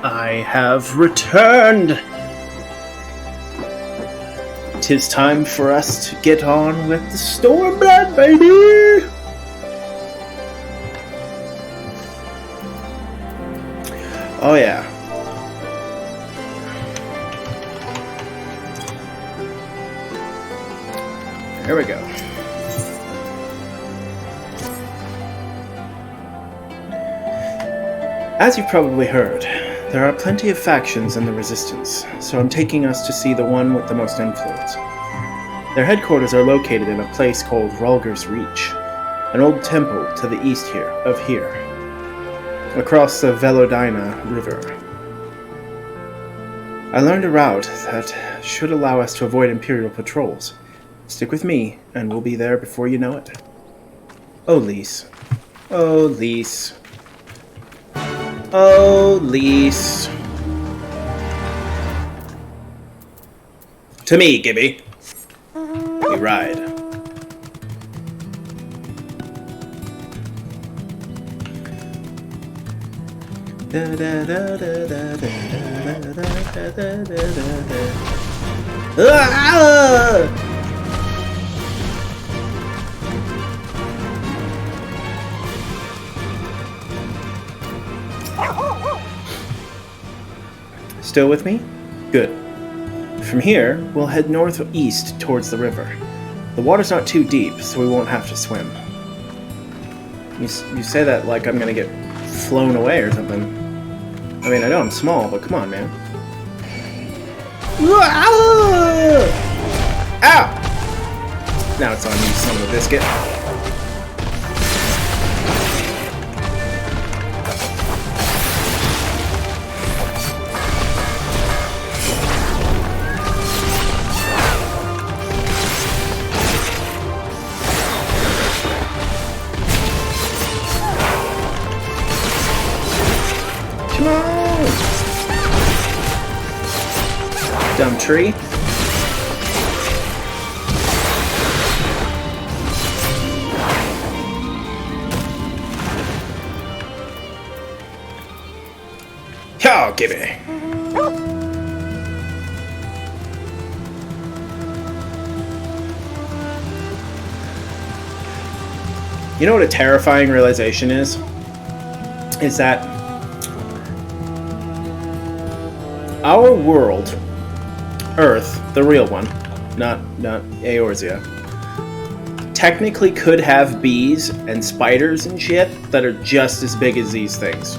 I have returned! 'Tis time for us to get on with the Stormblood, baby! Oh yeah. There we go. As you've probably heard, there are plenty of factions in the Resistance, so I'm taking us to see the one with the most influence. Their headquarters are located in a place called Rhalgr's Reach, an old temple to the east of here, across the Velodina River. I learned a route that should allow us to avoid Imperial patrols. Stick with me, and we'll be there before you know it. Oh, Lyse. Oh, Lyse. Oh, Lyse. To me, Gibby. We ride. Still with me? Good. From here, we'll head northeast towards the river. The water's not too deep, so we won't have to swim. You say that like I'm gonna get flown away or something. I mean, I know I'm small, but come on, man. Ow! Now it's on you, son of a biscuit. Dumb tree. Oh, give it. You know what a terrifying realization is? Is that our world, Earth, the real one, not Eorzea, technically could have bees and spiders and shit that are just as big as these things.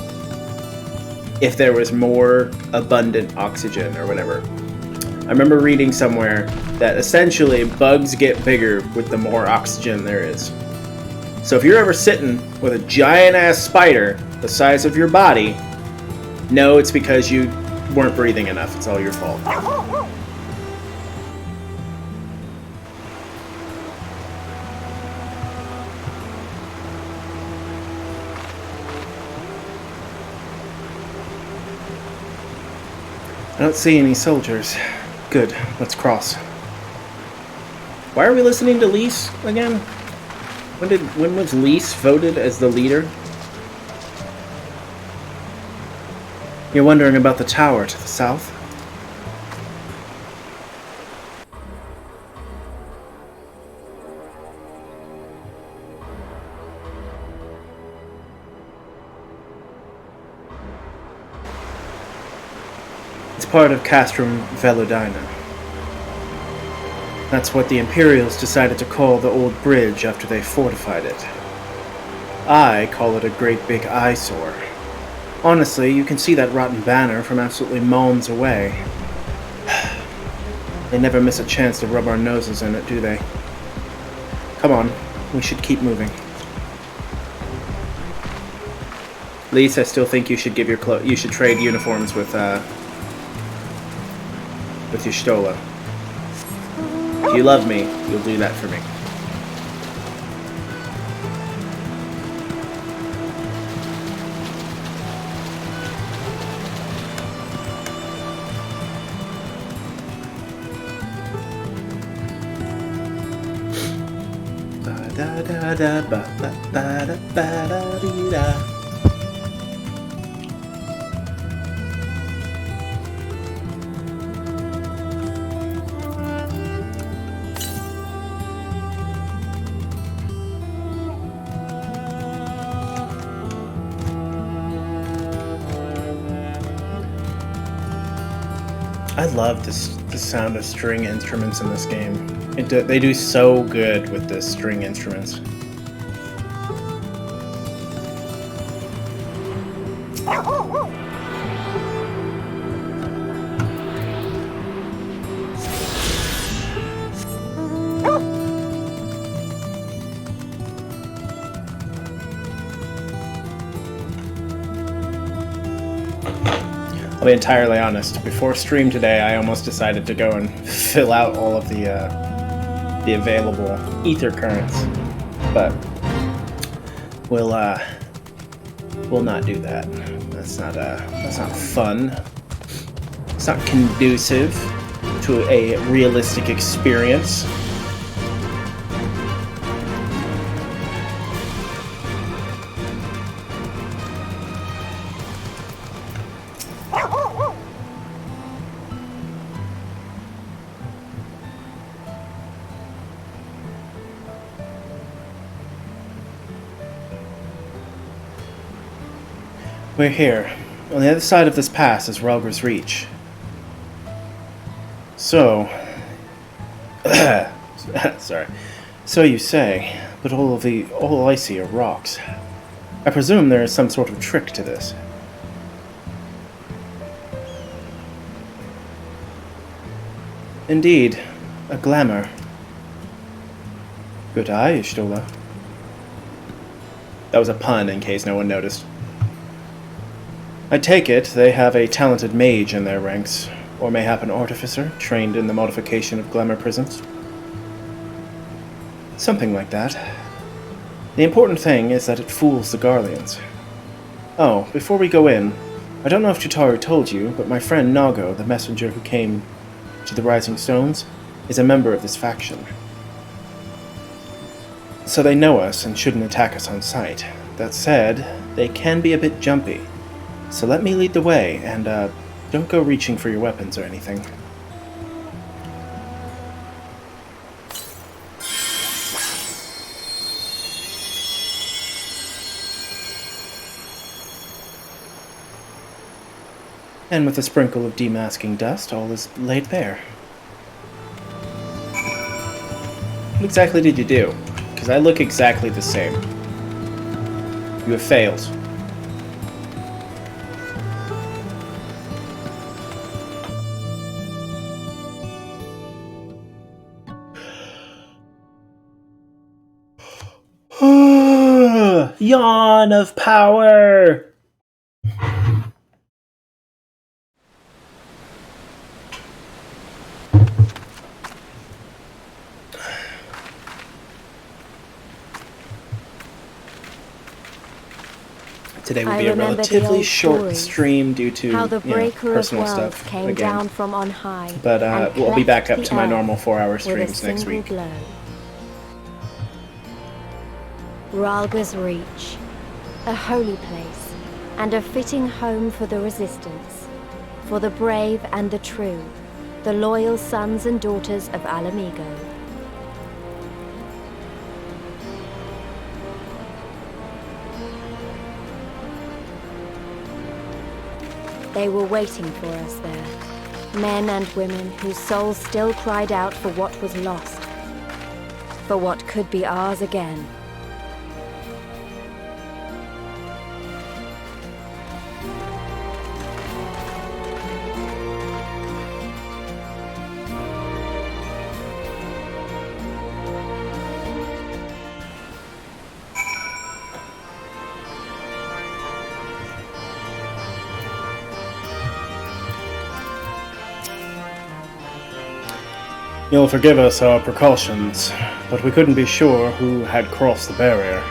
If there was more abundant oxygen or whatever. I remember reading somewhere that essentially bugs get bigger with the more oxygen there is. So if you're ever sitting with a giant ass spider the size of your body, know it's because you weren't breathing enough. It's all your fault. I don't see any soldiers. Good, let's cross. Why are we listening to Lyse again? When was Lyse voted as the leader? You're wondering about the tower to the south? It's part of Castrum Velodina. That's what the Imperials decided to call the old bridge after they fortified it. I call it a great big eyesore. Honestly, you can see that rotten banner from absolutely moons away. They never miss a chance to rub our noses in it, do they? Come on, we should keep moving. Lyse, I still think you should give your you should trade uniforms with Y'shtola. If you love me, you'll do that for me. Da da da ba ba ba da ba da dee da. I love this the sound of string instruments in this game. They do so good with the string instruments. I'll be entirely honest. Before stream today, I almost decided to go and fill out all of the available ether currents, but we'll not do that. That's not fun. It's not conducive to a realistic experience. We're here. On the other side of this pass is Rhalgr's Reach. So... sorry. So you say, but all I see are rocks. I presume there is some sort of trick to this. Indeed, a glamour. Good eye, Y'shtola. That was a pun, in case no one noticed. I take it they have a talented mage in their ranks, or mayhap an artificer trained in the modification of glamour prisms. Something like that. The important thing is that it fools the Garleans. Oh, before we go in, I don't know if Chitauri told you, but my friend Nago, the messenger who came to the Rising Stones, is a member of this faction. So they know us and shouldn't attack us on sight. That said, they can be a bit jumpy. So let me lead the way, and don't go reaching for your weapons or anything. And with a sprinkle of demasking dust, all is laid bare. What exactly did you do? Because I look exactly the same. You have failed. Yawn of power! Today will be a relatively short stream due to personal stuff came down from on high, but we'll be back up to my normal 4-hour streams next week. Rhalgr's Reach, a holy place, and a fitting home for the resistance, for the brave and the true, the loyal sons and daughters of Ala Mhigo. They were waiting for us there, men and women whose souls still cried out for what was lost, for what could be ours again. You'll forgive us our precautions, but we couldn't be sure who had crossed the barrier.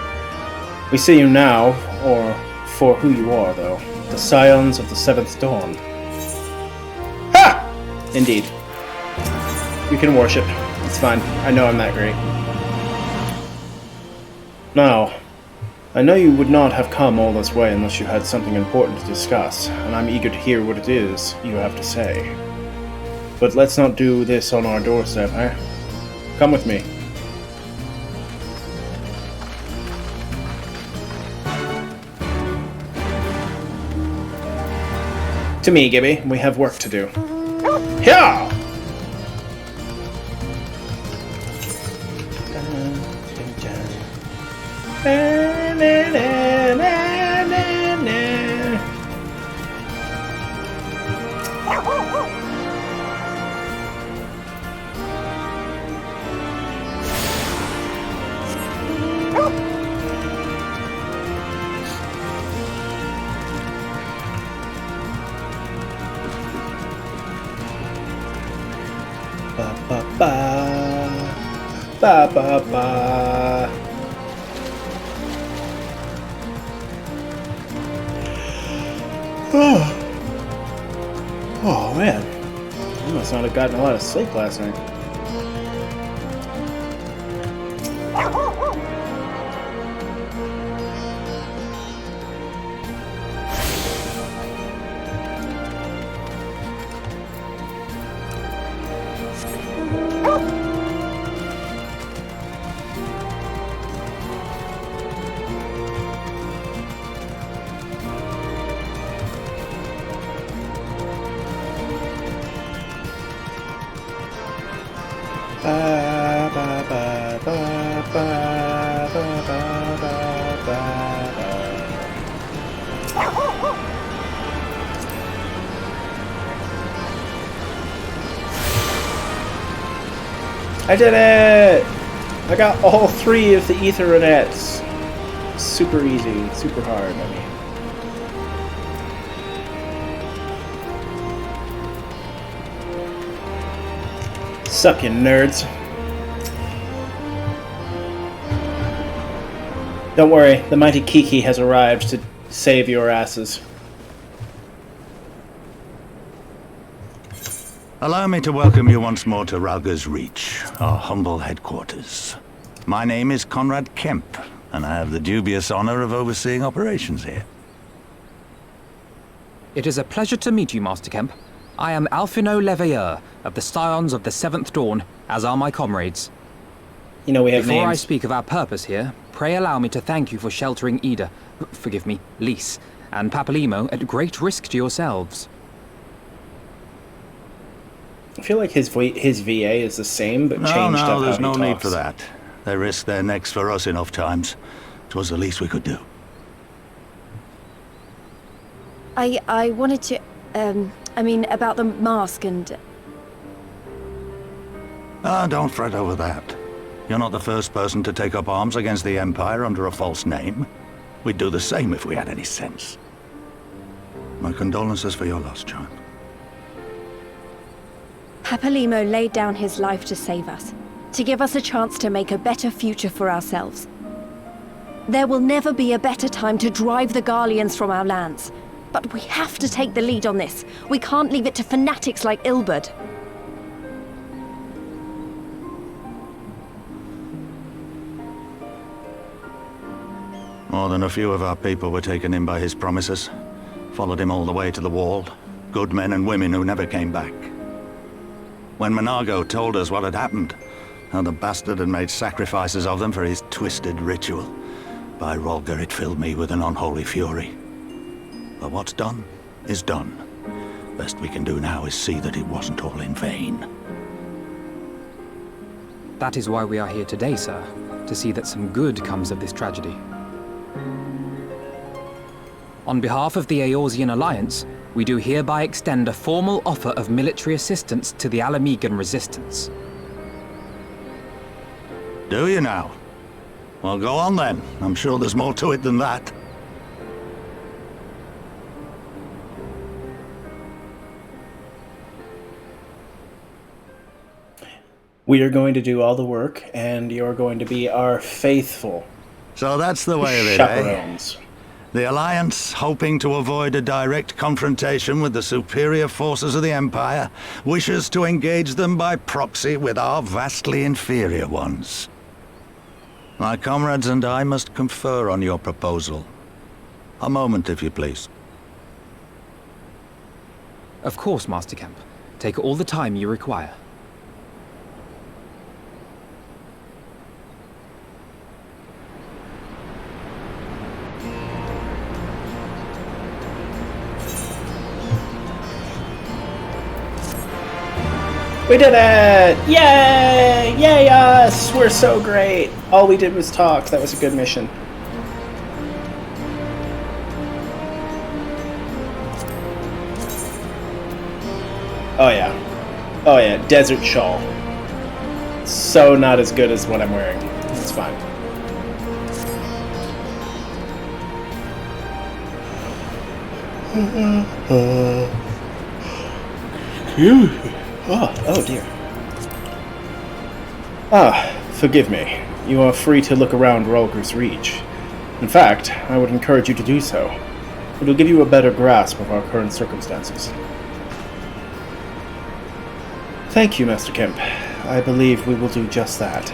We see you now, or for who you are, though. The Scions of the Seventh Dawn. Ha! Indeed. You can worship. It's fine. I know I'm that great. Now, I know you would not have come all this way unless you had something important to discuss, and I'm eager to hear what it is you have to say. But let's not do this on our doorstep, eh? Come with me. To me, Gibby. We have work to do. Yeah! Ba ba ba ba ba ba. Oh man, I must not have gotten a lot of sleep last night. Ba, ba, ba, ba, ba, ba, ba, ba, ba. I did it! I got all 3 of the Aetheronettes. Super easy, super hard, I mean. Sup, you nerds. Don't worry, the mighty Kiki has arrived to save your asses. Allow me to welcome you once more to Ralga's Reach, our humble headquarters. My name is Conrad Kemp, and I have the dubious honor of overseeing operations here. It is a pleasure to meet you, Master Kemp. I am Alphino Leveilleur, of the Scions of the Seventh Dawn, as are my comrades. You know we have Before I names. speak of our purpose here, pray allow me to thank you for sheltering Ida, forgive me, Lys, and Papalymo at great risk to yourselves. I feel like his VA is the same, but changed up No, there's how no he need talks. for that. They risked their necks for us enough times. 'Twas the least we could do. I wanted to, about the mask and... Don't fret over that. You're not the first person to take up arms against the Empire under a false name. We'd do the same if we had any sense. My condolences for your loss, child. Papalymo laid down his life to save us, to give us a chance to make a better future for ourselves. There will never be a better time to drive the Garleans from our lands. But we have to take the lead on this. We can't leave it to fanatics like Ilberd. More than a few of our people were taken in by his promises. Followed him all the way to the wall. Good men and women who never came back. When Monargo told us what had happened, how the bastard had made sacrifices of them for his twisted ritual, by Rolga it filled me with an unholy fury. But what's done is done. Best we can do now is see that it wasn't all in vain. That is why we are here today, sir, to see that some good comes of this tragedy. On behalf of the Eorzean Alliance, we do hereby extend a formal offer of military assistance to the Alamegan resistance. Do you now? Well, go on then. I'm sure there's more to it than that. We are going to do all the work, and you're going to be our faithful So that's the way of it, eh? chaperones. The Alliance, hoping to avoid a direct confrontation with the superior forces of the Empire, wishes to engage them by proxy with our vastly inferior ones. My comrades and I must confer on your proposal. A moment, if you please. Of course, Master Kemp. Take all the time you require. We did it! Yay! Yay us! We're so great! All we did was talk. That was a good mission. Oh yeah. Oh yeah, desert shawl. So not as good as what I'm wearing. It's fine. Oh dear. Forgive me. You are free to look around Rolger's Reach. In fact, I would encourage you to do so. It will give you a better grasp of our current circumstances. Thank you, Master Kemp. I believe we will do just that.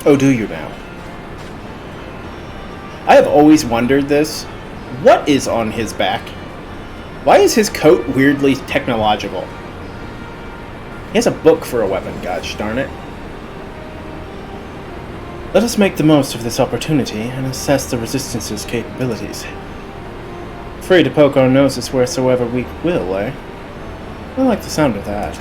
Oh, do you now? I have always wondered this. What is on his back? Why is his coat weirdly technological? He has a book for a weapon, gosh darn it. Let us make the most of this opportunity and assess the Resistance's capabilities. Free to poke our noses wheresoever we will, eh? I like the sound of that.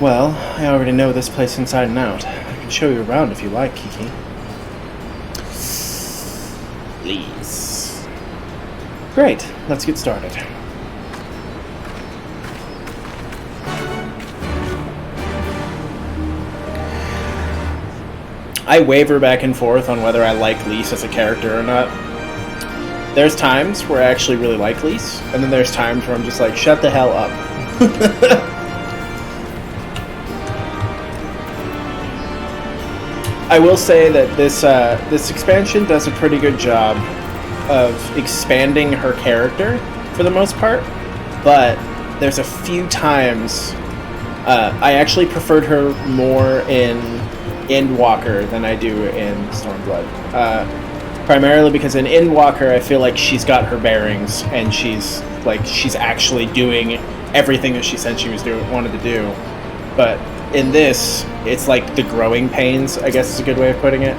Well, I already know this place inside and out. I can show you around if you like, Kiki. Please. Great, let's get started. I waver back and forth on whether I like Lyse as a character or not. There's times where I actually really like Lyse, and then there's times where I'm just like, shut the hell up. I will say that this expansion does a pretty good job of expanding her character for the most part, but there's a few times I actually preferred her more in Endwalker than I do in Stormblood. Primarily because in Endwalker I feel like she's got her bearings and she's actually doing everything that she said she wanted to do. But in this, it's like the growing pains, I guess is a good way of putting it.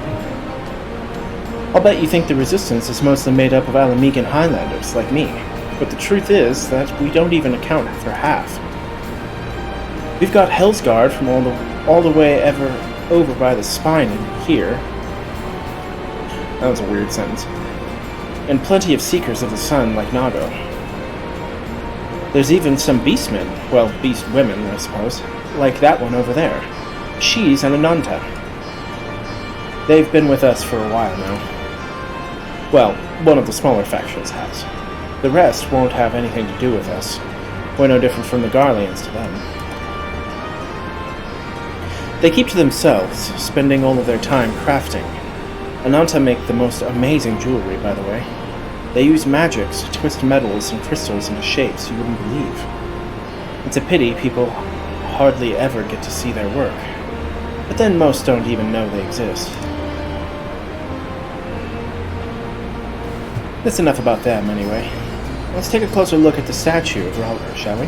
I'll bet you think the Resistance is mostly made up of Ala Mhigan Highlanders, like me. But the truth is that we don't even account for half. We've got Hellsguard from all the way over by the spine in here. That was a weird sentence. And plenty of Seekers of the Sun like Nago. There's even some beastmen, well, beast women, I suppose, like that one over there. She's an Ananta. They've been with us for a while now. Well, one of the smaller factions has. The rest won't have anything to do with us. We're no different from the Garleans to them. They keep to themselves, spending all of their time crafting. Ananta make the most amazing jewelry, by the way. They use magics to twist metals and crystals into shapes you wouldn't believe. It's a pity people hardly ever get to see their work. But then most don't even know they exist. That's enough about them, anyway. Let's take a closer look at the statue of Rolger, shall we?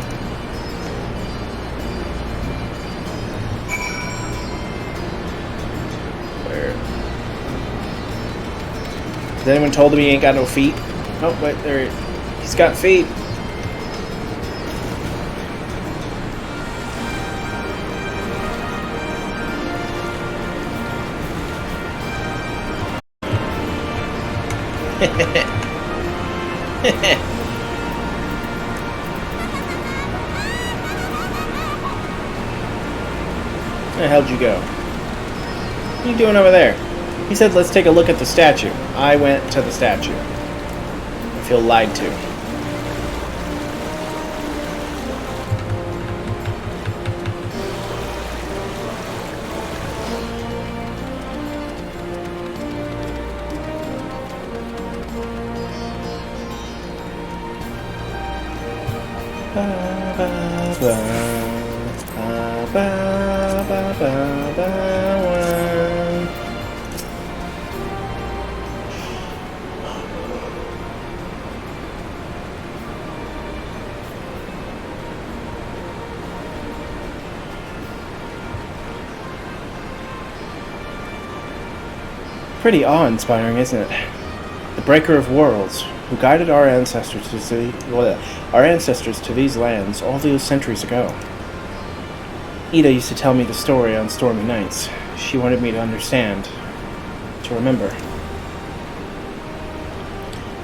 Has anyone told him he ain't got no feet? Oh, wait, there he's got feet. Where the hell'd you go? What are you doing over there? He said, let's take a look at the statue. I went to the statue. I feel lied to. Ba, ba, ba, ba, ba, ba, ba, ba. Pretty awe-inspiring, isn't it? the Breaker of Worlds, who guided our ancestors to these lands all those centuries ago. Ida used to tell me the story on stormy nights. She wanted me to understand, to remember.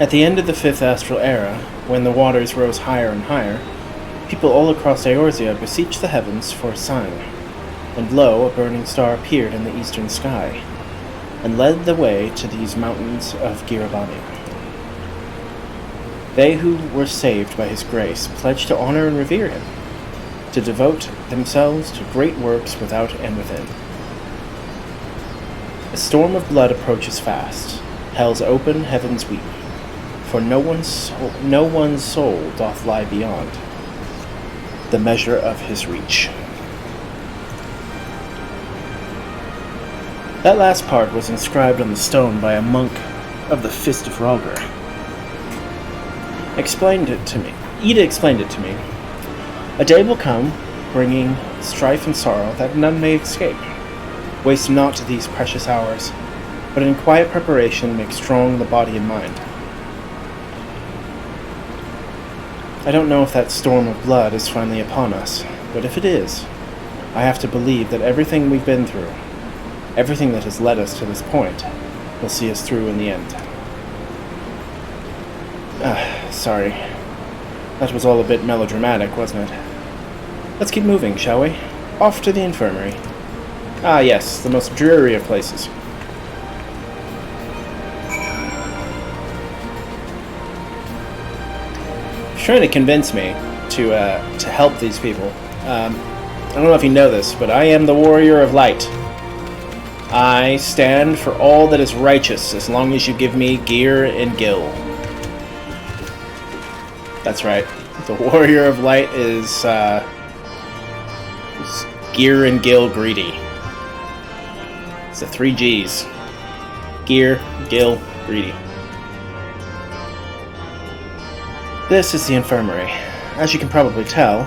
At the end of the Fifth Astral Era, when the waters rose higher and higher, people all across Eorzea beseeched the heavens for a sign, and lo, a burning star appeared in the eastern sky, and led the way to these mountains of Girabania. They who were saved by his grace pledged to honor and revere him, to devote themselves to great works without and within. A storm of blood approaches fast, hell's open, heavens weep, for no one's soul doth lie beyond the measure of his reach. That last part was inscribed on the stone by a monk of the Fist of Rhalgr. Ida explained it to me. A day will come, bringing strife and sorrow that none may escape. Waste not these precious hours, but in quiet preparation make strong the body and mind. I don't know if that storm of blood is finally upon us, but if it is, I have to believe that everything we've been through, everything that has led us to this point, will see us through in the end. Sorry. That was all a bit melodramatic, wasn't it? Let's keep moving, shall we? Off to the infirmary. Ah, yes, the most dreary of places. He's trying to convince me to help these people. I don't know if you know this, but I am the Warrior of Light. I stand for all that is righteous as long as you give me Gear and Gil. That's right. The Warrior of Light is Gear and Gil greedy. It's the 3 Gs. Gear, Gil, greedy. This is the infirmary. As you can probably tell,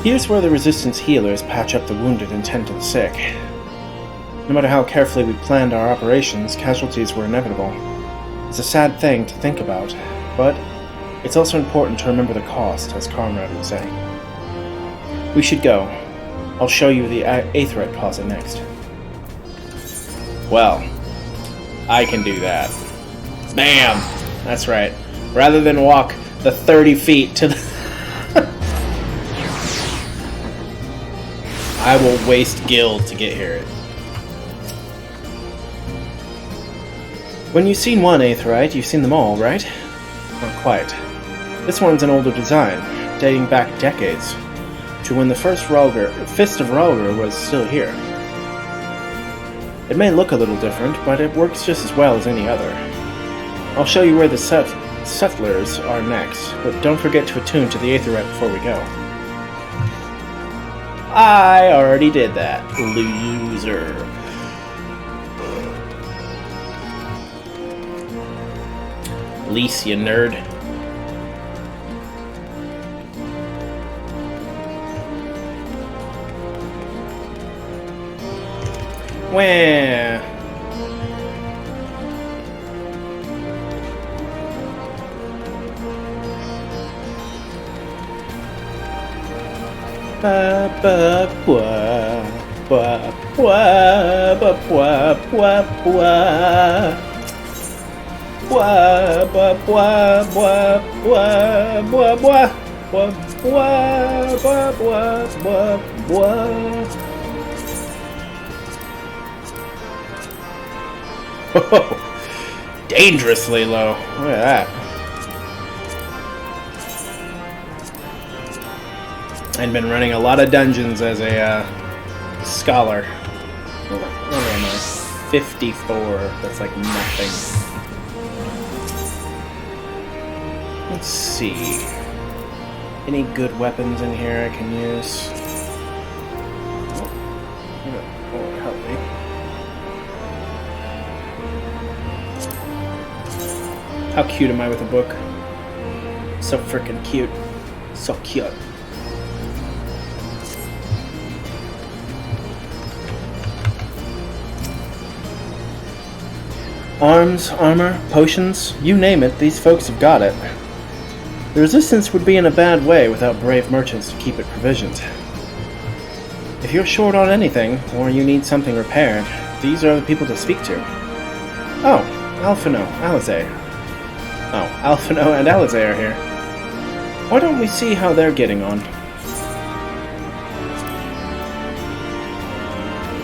here's where the Resistance healers patch up the wounded and tend to the sick. No matter how carefully we planned our operations, casualties were inevitable. It's a sad thing to think about, but it's also important to remember the cost, as Conrad would say. We should go. I'll show you the Aetheryte Plaza next. Well, I can do that. Bam! That's right. Rather than walk the 30 feet to the... I will waste Gil to get here. When you've seen one Aetheryte, you've seen them all, right? Not quite. This one's an older design, dating back decades, to when the first Fist of Rhalgr was still here. It may look a little different, but it works just as well as any other. I'll show you where the settlers are next, but don't forget to attune to the Aetheryte before we go. I already did that, loser. Lease, you nerd. Wah. Ba ba bwa bwa bwa ba bwa bwa bwa. Bwa bwa bwa bwa bwa bwa bwa bwa bwa bwa bwa bwa. Oh, dangerously low. Look at that. I've been running a lot of dungeons as a scholar. What am I? 54. That's like nothing. Let's see. Any good weapons in here I can use? Oh, help me. How cute am I with a book? So freaking cute. So cute. Arms, armor, potions, you name it, these folks have got it. The Resistance would be in a bad way without brave merchants to keep it provisioned. If you're short on anything, or you need something repaired, these are the people to speak to. Oh, Alphino, Alizé. Oh, Alphino and Alizé are here. Why don't we see how they're getting on?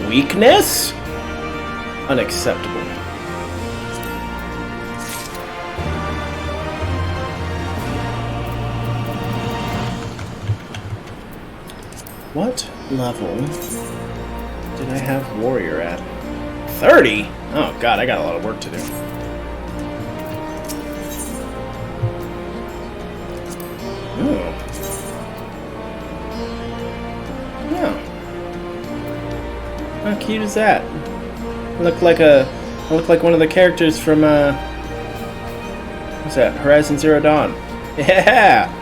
Weakness? Unacceptable. What level did I have Warrior at? 30? Oh god, I got a lot of work to do. Oh. Yeah. How cute is that? I look like one of the characters from what's that? Horizon Zero Dawn. Yeah!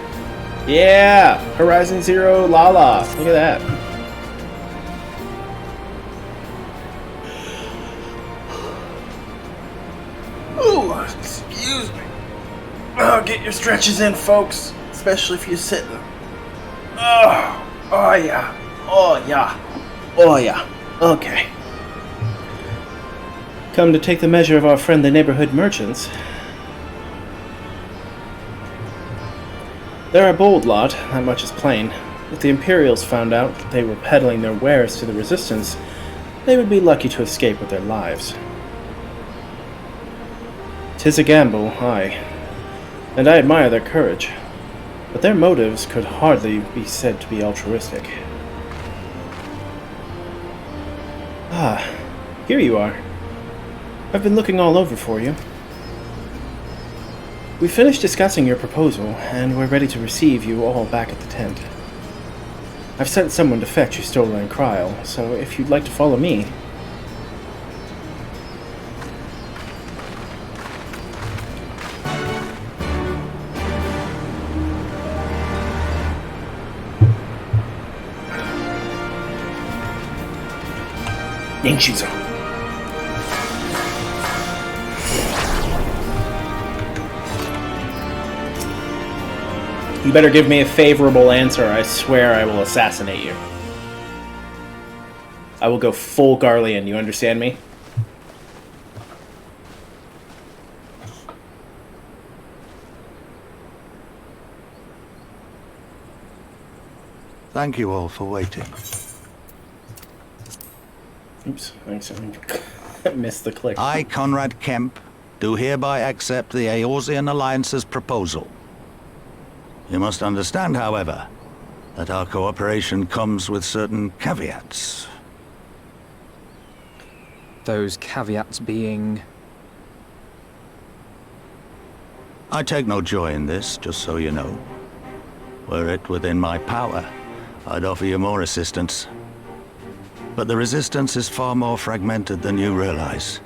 Yeah! Horizon Zero Lala. Look at that. Ooh, excuse me. Oh, get your stretches in, folks. Especially if you're sitting. Oh yeah. Oh yeah. Oh yeah. Okay. Come to take the measure of our friendly neighborhood merchants. They're a bold lot, that much is plain. If the Imperials found out that they were peddling their wares to the Resistance, they would be lucky to escape with their lives. 'Tis a gamble, aye, and I admire their courage, but their motives could hardly be said to be altruistic. Ah, here you are. I've been looking all over for you. We finished discussing your proposal, and we're ready to receive you all back at the tent. I've sent someone to fetch your stolen Kryl, so if you'd like to follow me... Ninshizo. You better give me a favorable answer. I swear I will assassinate you. I will go full Garlean, you understand me? Thank you all for waiting. Oops, thanks. I missed the click. I, Conrad Kemp, do hereby accept the Eorzean Alliance's proposal. You must understand, however, that our cooperation comes with certain caveats. Those caveats being... I take no joy in this, just so you know. Were it within my power, I'd offer you more assistance. But the Resistance is far more fragmented than you realize.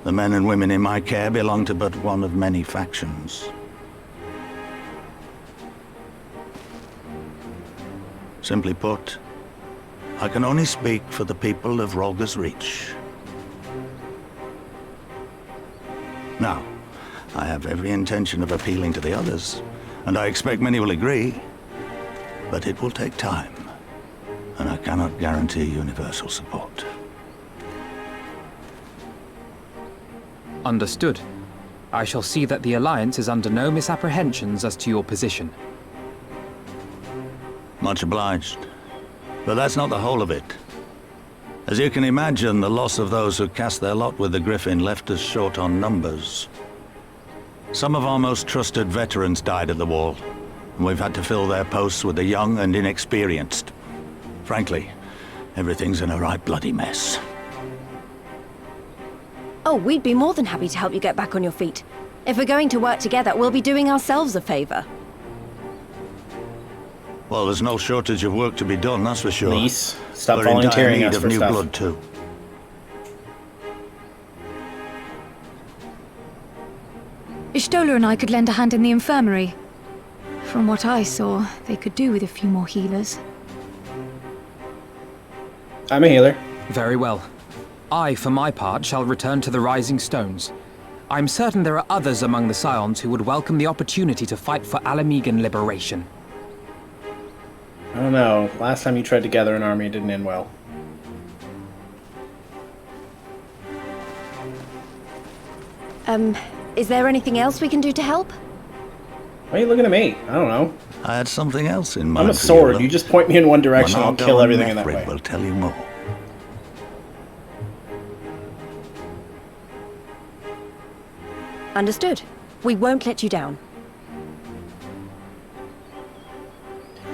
The men and women in my care belong to but one of many factions. Simply put, I can only speak for the people of Rolga's Reach. Now, I have every intention of appealing to the others, and I expect many will agree, but it will take time, and I cannot guarantee universal support. Understood. I shall see that the Alliance is under no misapprehensions as to your position. Much obliged. But that's not the whole of it. As you can imagine, the loss of those who cast their lot with the Griffin left us short on numbers. Some of our most trusted veterans died at the Wall, and we've had to fill their posts with the young and inexperienced. Frankly, everything's in a right bloody mess. Oh, we'd be more than happy to help you get back on your feet. If we're going to work together, we'll be doing ourselves a favor. Well, there's no shortage of work to be done, that's for sure. Lise, stop We're volunteering in us dire for need of new stuff. blood too. Ishtola and I could lend a hand in the infirmary. From what I saw, they could do with a few more healers. I'm a healer. Very well. I, for my part, shall return to the Rising Stones. I'm certain there are others among the Scions who would welcome the opportunity to fight for Alamegan liberation. I don't know. Last time you tried to gather an army, it didn't end well. Is there anything else we can do to help? Why are you looking at me? I don't know. I had something else in mind. I'm a for sword. though. You just point me in one direction, I'll Monargo kill and everything in that Methrid way. will tell you more. Understood. We won't let you down.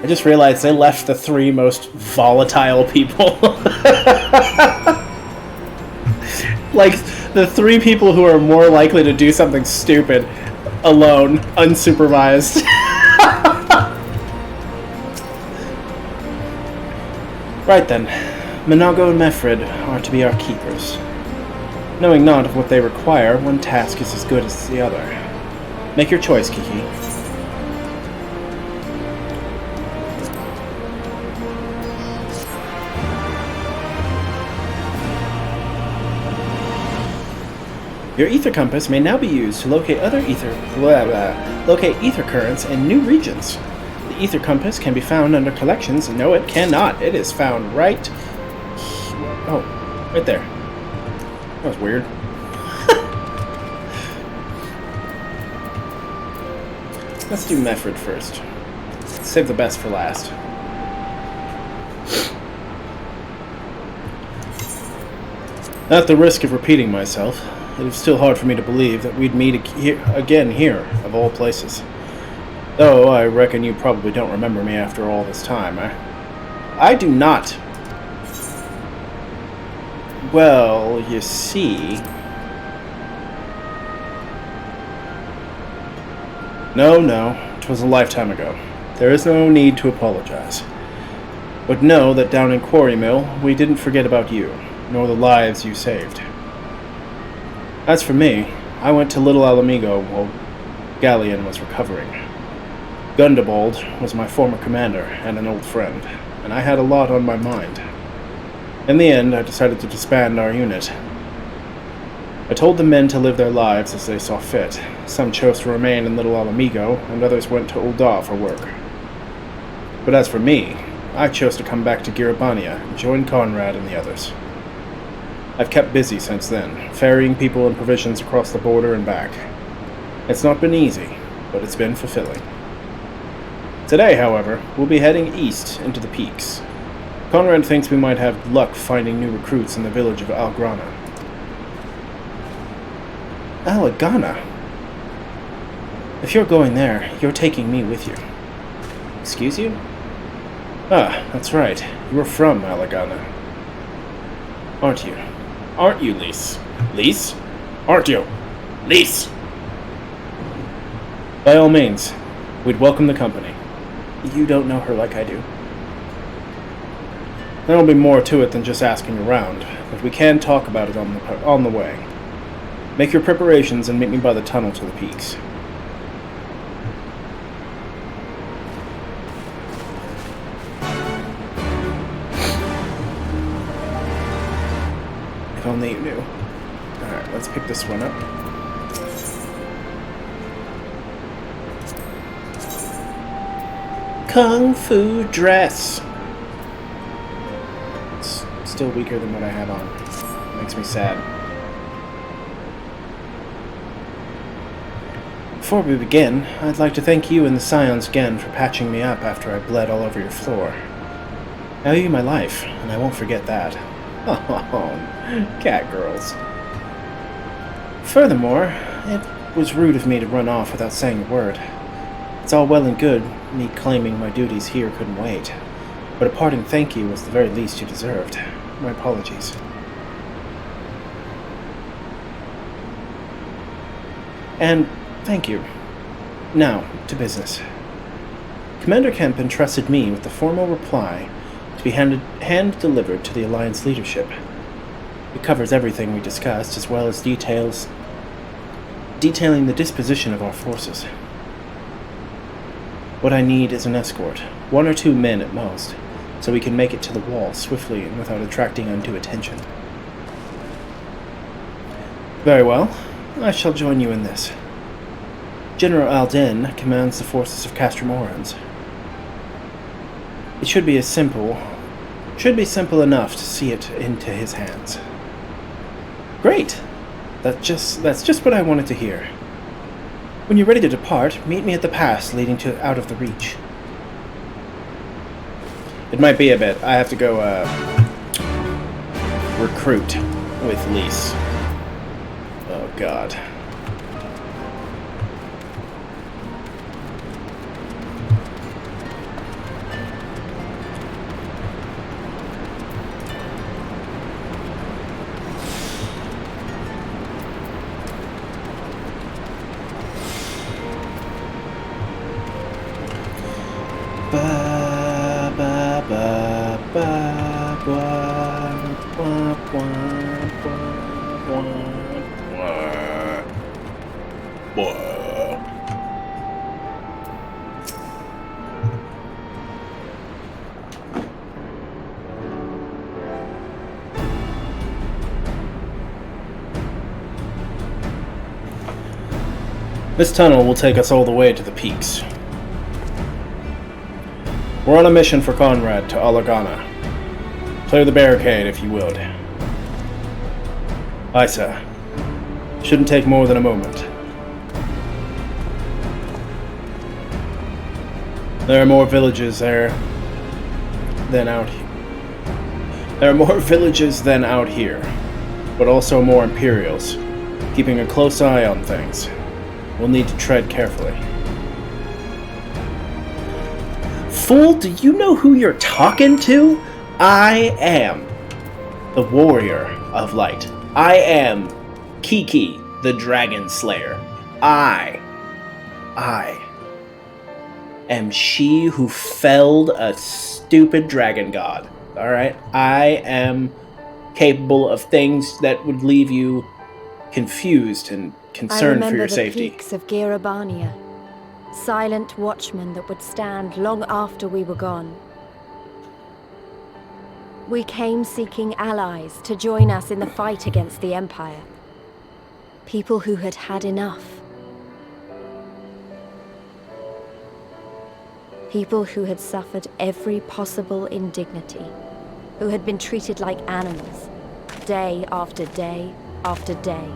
I just realized they left the 3 most volatile people. Like, the 3 people who are more likely to do something stupid alone, unsupervised. Right then, Monargo and Methrid are to be our keepers. Knowing not of what they require, one task is as good as the other. Make your choice, Kiki. Your ether compass may now be used to locate other locate ether currents in new regions. The ether compass can be found under collections. No, it cannot. It is found right. Oh, right there. That was weird. Let's do Methrid first. Save the best for last. At the risk of repeating myself, it is still hard for me to believe that we'd meet again here, of all places. Though I reckon you probably don't remember me after all this time. I do not. Well, you see... No, 'twas a lifetime ago. There is no need to apologize. But know that down in Quarry Mill, we didn't forget about you, nor the lives you saved. As for me, I went to Little Alamigo while Galleon was recovering. Gundobald was my former commander and an old friend, and I had a lot on my mind. In the end, I decided to disband our unit. I told the men to live their lives as they saw fit. Some chose to remain in Little Alamigo, and others went to Ul'dah for work. But as for me, I chose to come back to Giribania and join Conrad and the others. I've kept busy since then, ferrying people and provisions across the border and back. It's not been easy, but it's been fulfilling. Today, however, we'll be heading east into the peaks. Conrad thinks we might have luck finding new recruits in the village of Algrana. Alagana? If you're going there, you're taking me with you. Excuse you? Ah, that's right. You were from Alagana. Aren't you? Aren't you, Lise? Lise? Aren't you? Lise! By all means, we'd welcome the company. You don't know her like I do. There'll be more to it than just asking around, but we can talk about it on the way. Make your preparations and meet me by the tunnel to the peaks. If only you knew. Alright, let's pick this one up. Kung Fu dress. It's still weaker than what I have on. Makes me sad. Before we begin, I'd like to thank you and the Scions again for patching me up after I bled all over your floor. I owe you my life, and I won't forget that. Oh, cat girls. Furthermore, it was rude of me to run off without saying a word. It's all well and good, me claiming my duties here couldn't wait, but a parting thank you was the very least you deserved. My apologies. And thank you. Now, to business. Commander Kemp entrusted me with the formal reply to be hand-delivered to the Alliance leadership. It covers everything we discussed, as well as detailing the disposition of our forces. What I need is an escort, 1 or 2 men at most, so we can make it to the wall swiftly and without attracting undue attention. Very well. I shall join you in this. General Alden commands the forces of Castromorans. It should be simple enough to see it into his hands. Great! That's just what I wanted to hear. When you're ready to depart, meet me at the pass leading to out of the reach. It might be a bit. I have to go recruit with Lise. Oh god. This tunnel will take us all the way to the peaks. We're on a mission for Conrad to Alagana. Clear the barricade, if you would. Aye, sir. Shouldn't take more than a moment. There are more villages there than out here. There are more villages than out here, but also more Imperials, keeping a close eye on things. We'll need to tread carefully. Fool, do you know who you're talking to? I am the Warrior of Light. I am Kiki, the Dragon Slayer. I am she who felled a stupid dragon god. Alright? I am capable of things that would leave you confused and concerned for your safety. I remember the peaks of Girabania. Silent watchmen that would stand long after we were gone. We came seeking allies to join us in the fight against the Empire. People who had had enough. People who had suffered every possible indignity. Who had been treated like animals, day after day after day.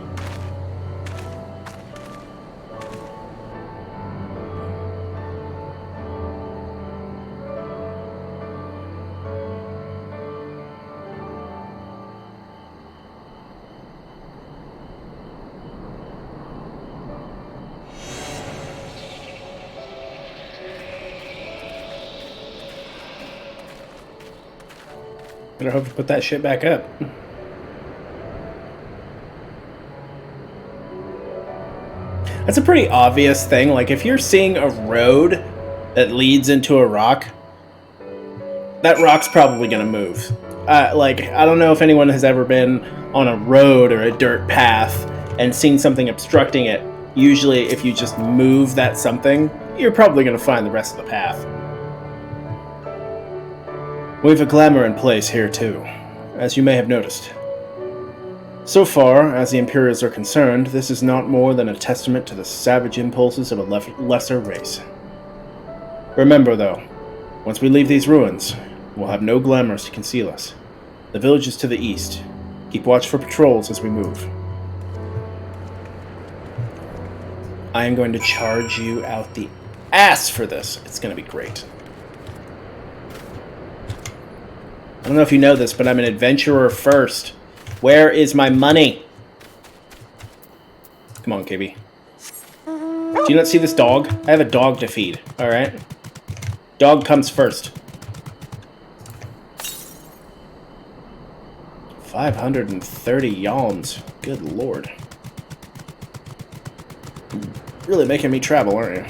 Better hope to put that shit back up. That's a pretty obvious thing. Like, if you're seeing a road that leads into a rock, that rock's probably gonna move. Like, I don't know if anyone has ever been on a road or a dirt path and seen something obstructing it. Usually, if you just move that something, you're probably gonna find the rest of the path. We have a glamour in place here too, as you may have noticed. So far, as the Imperials are concerned, this is not more than a testament to the savage impulses of a lesser race. Remember though, once we leave these ruins, we'll have no glamours to conceal us. The village is to the east. Keep watch for patrols as we move. I am going to charge you out the ass for this. It's going to be great. I don't know if you know this, but I'm an adventurer first. Where is my money? Come on, KB. Do you not see this dog? I have a dog to feed, alright? Dog comes first. 530 yalms. Good lord. Really making me travel, aren't you?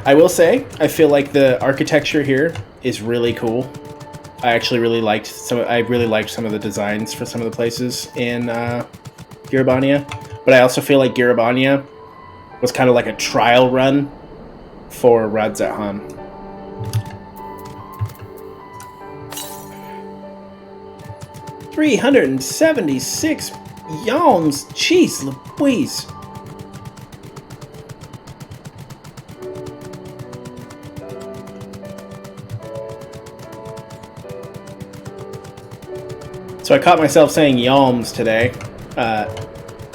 I will say, I feel like the architecture here is really cool. I actually really liked some of the designs for some of the places in Girabania. But I also feel like Girabania was kind of like a trial run for Radz-at-Han. 376 yalms. Jeez Louise. So I caught myself saying yalms today,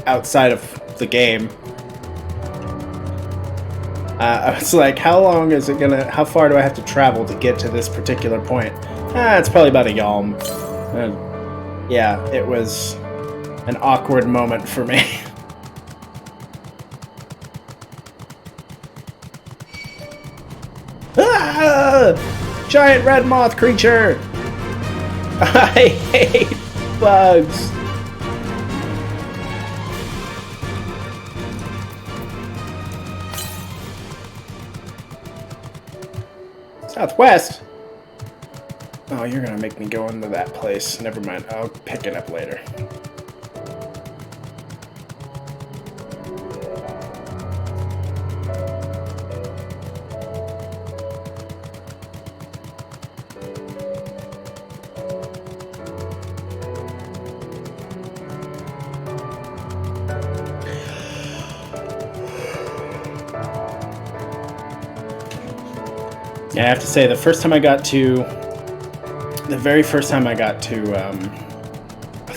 outside of the game. I was like, how long is it gonna, how far do I have to travel to get to this particular point? It's probably about a yalm. Yeah, it was an awkward moment for me. Giant red moth creature! I hate bugs! Southwest? Oh, you're gonna make me go into that place. Never mind, I'll pick it up later. Yeah, I have to say, the very first time I got to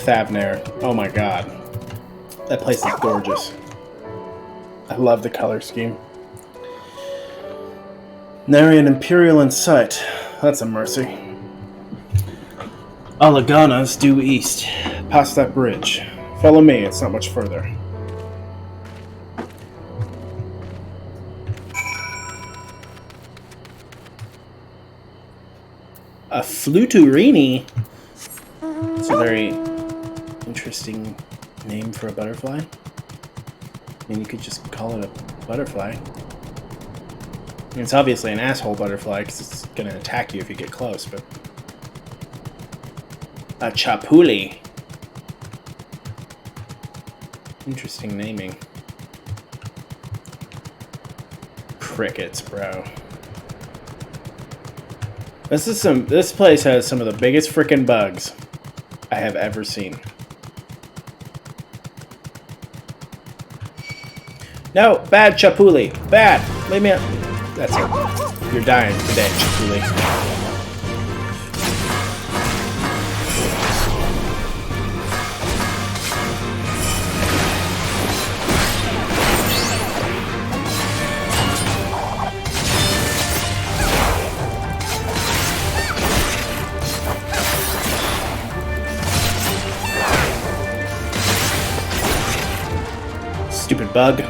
Thavnair, oh my god, that place is gorgeous. I love the color scheme. Nary an Imperial in sight. That's a mercy. Alagana's due east, past that bridge. Follow me, it's not much further. A Fluturini? It's a very interesting name for a butterfly. I mean, you could just call it a butterfly. I mean, it's obviously an asshole butterfly because it's going to attack you if you get close, but... A Chapuli. Interesting naming. Crickets, bro. This place has some of the biggest frickin' bugs I have ever seen. No, bad Chapuli. Bad. Leave me up. That's it. You're dying today, Chapuli. Stupid bug.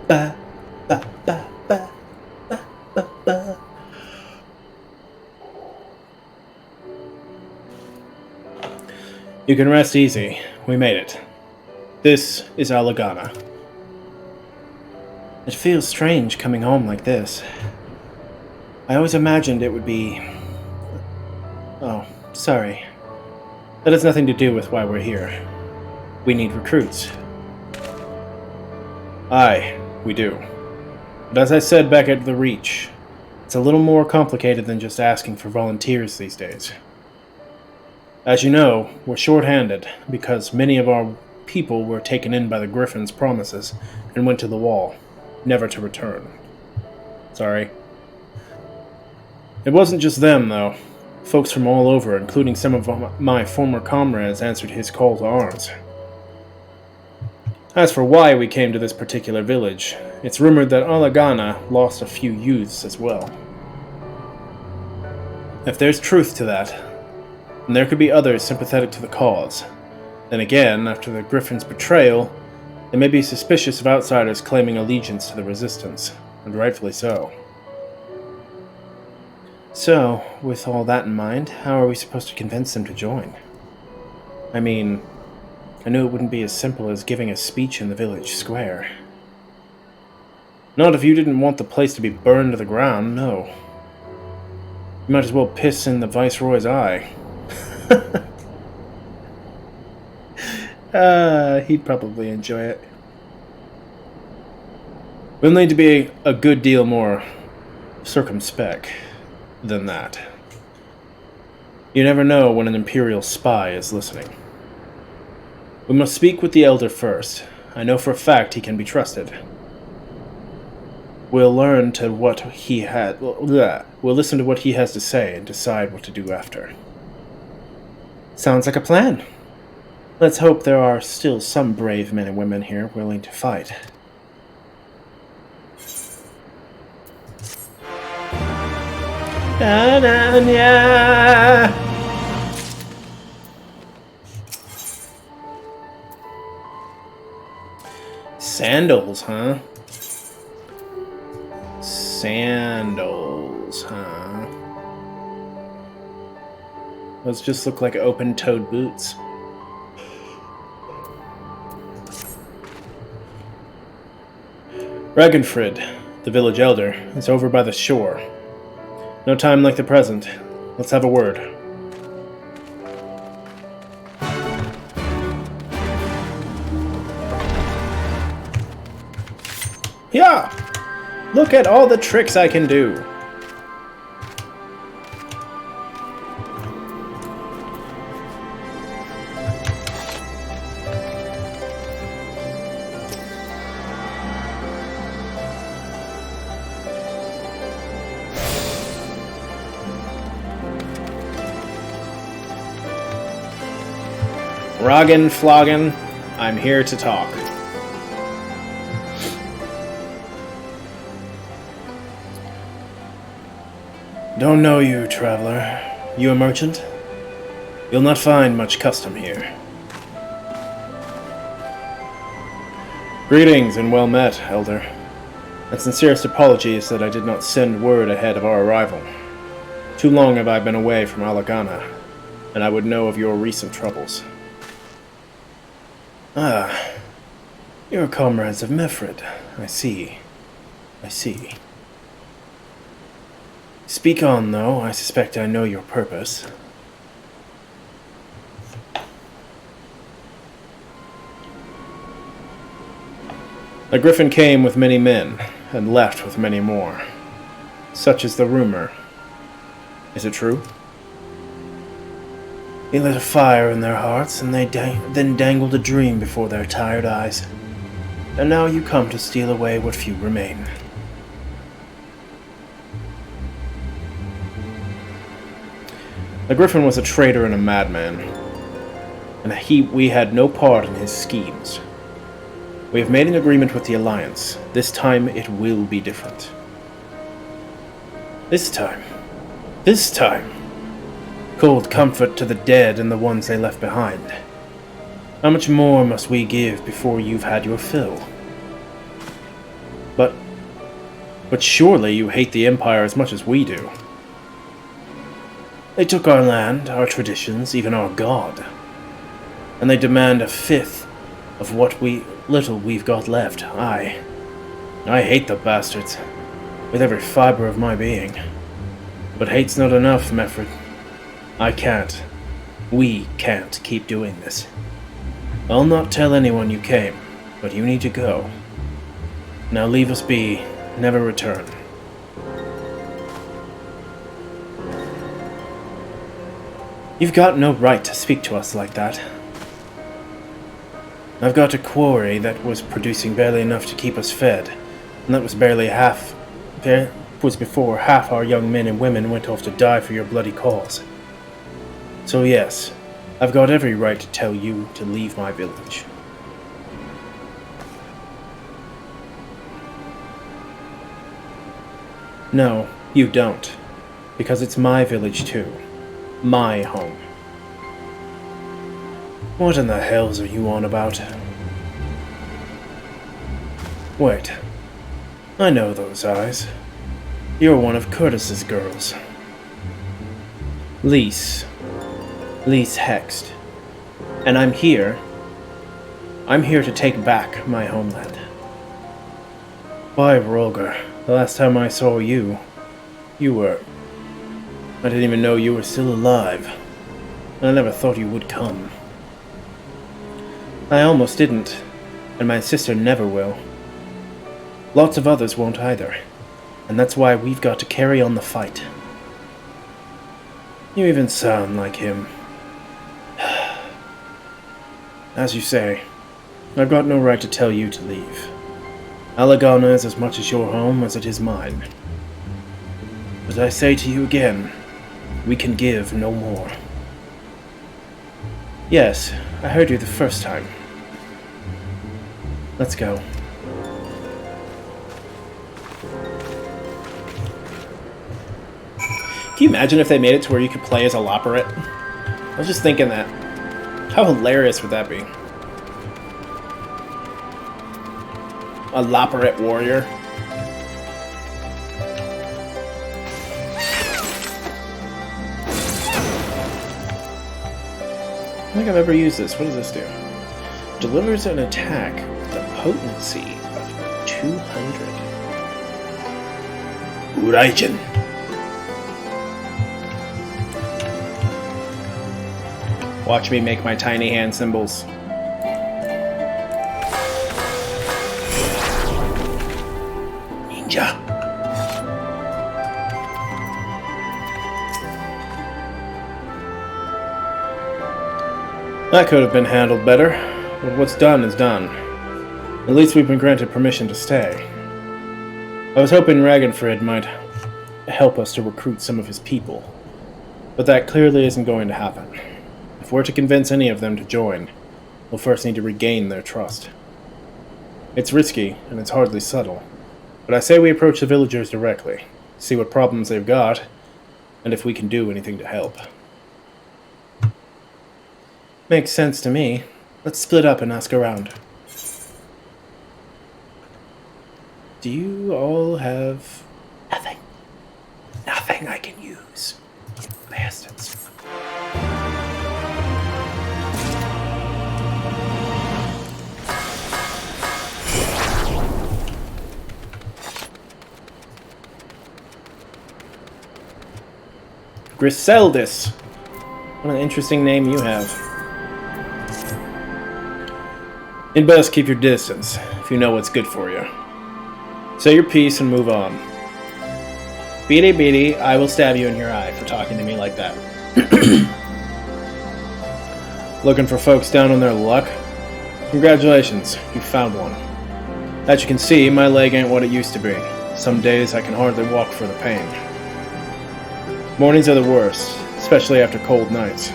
Ba, ba, ba, ba, ba, ba, ba. You can rest easy. We made it. This is Alagana. It feels strange coming home like this. I always imagined it would be... Oh, sorry. That has nothing to do with why we're here. We need recruits. Aye, we do. But as I said back at the Reach, it's a little more complicated than just asking for volunteers these days. As you know, we're short-handed because many of our people were taken in by the Griffin's promises and went to the Wall, never to return. Sorry. It wasn't just them, though. Folks from all over, including some of my former comrades, answered his call to arms. As for why we came to this particular village, it's rumored that Alagana lost a few youths as well. If there's truth to that, and there could be others sympathetic to the cause. Then again, after the Griffin's betrayal, they may be suspicious of outsiders claiming allegiance to the Resistance, and rightfully so. So, with all that in mind, how are we supposed to convince them to join? I mean, I knew it wouldn't be as simple as giving a speech in the village square. Not if you didn't want the place to be burned to the ground, no. You might as well piss in the Viceroy's eye. He'd probably enjoy it. We'll need to be a good deal more circumspect than that. You never know when an Imperial spy is listening. We must speak with the Elder first. I know for a fact he can be trusted. We'll learn to what he had. We'll listen to what he has to say and decide what to do after. Sounds like a plan. Let's hope there are still some brave men and women here willing to fight. Sandals, huh? Sandals, huh? Those just look like open-toed boots. Ragnfrid, the village elder, is over by the shore. No time like the present. Let's have a word. Yeah! Look at all the tricks I can do! Roggin, floggin', I'm here to talk. Don't know you, traveler. You a merchant? You'll not find much custom here. Greetings and well met, Elder. My sincerest apologies that I did not send word ahead of our arrival. Too long have I been away from Alagana, and I would know of your recent troubles. Ah, you're comrades of Mefred. I see. Speak on, though. I suspect I know your purpose. The Griffin came with many men, and left with many more. Such is the rumor. Is it true? He lit a fire in their hearts, and they then dangled a dream before their tired eyes. And now you come to steal away what few remain. The Griffin was a traitor and a madman, and we had no part in his schemes. We have made an agreement with the Alliance. This time it will be different. This time. Cold comfort to the dead and the ones they left behind. How much more must we give before you've had your fill? But surely you hate the Empire as much as we do. They took our land, our traditions, even our god. And they demand a fifth of what little we've got left. I hate the bastards, with every fiber of my being. But hate's not enough, Mefred. We can't keep doing this. I'll not tell anyone you came, but you need to go. Now leave us be, never return. You've got no right to speak to us like that. I've got a quarry that was producing barely enough to keep us fed, and that was before half our young men and women went off to die for your bloody cause. So yes, I've got every right to tell you to leave my village. No, you don't, because it's my village too. My home. What in the hells are you on about? Wait. I know those eyes. You're one of Curtis's girls. Lise Hext. And I'm here to take back my homeland. Why, Rolgar? The last time I saw you, you were... I didn't even know you were still alive. I never thought you would come. I almost didn't, and my sister never will. Lots of others won't either, and that's why we've got to carry on the fight. You even sound like him. As you say, I've got no right to tell you to leave. Alagana is as much as your home as it is mine. But I say to you again, we can give no more. Yes, I heard you the first time. Let's go. Can you imagine if they made it to where you could play as a Loporrit? I was just thinking that. How hilarious would that be? A Loporrit warrior. I don't think I've ever used this. What does this do? Delivers an attack with a potency of 200. Uraijin. Watch me make my tiny hand symbols. Ninja. That could have been handled better, but what's done is done. At least we've been granted permission to stay. I was hoping Ragnfrid might help us to recruit some of his people, but that clearly isn't going to happen. If we're to convince any of them to join, we'll first need to regain their trust. It's risky, and it's hardly subtle, but I say we approach the villagers directly, see what problems they've got, and if we can do anything to help. Makes sense to me. Let's split up and ask around. Do you all have... Nothing. Nothing I can use. You bastards. Griseldis. What an interesting name you have. You'd best keep your distance, if you know what's good for you. Say your piece and move on. Beady beady, I will stab you in your eye for talking to me like that. Looking for folks down on their luck? Congratulations, you found one. As you can see, my leg ain't what it used to be. Some days I can hardly walk for the pain. Mornings are the worst, especially after cold nights.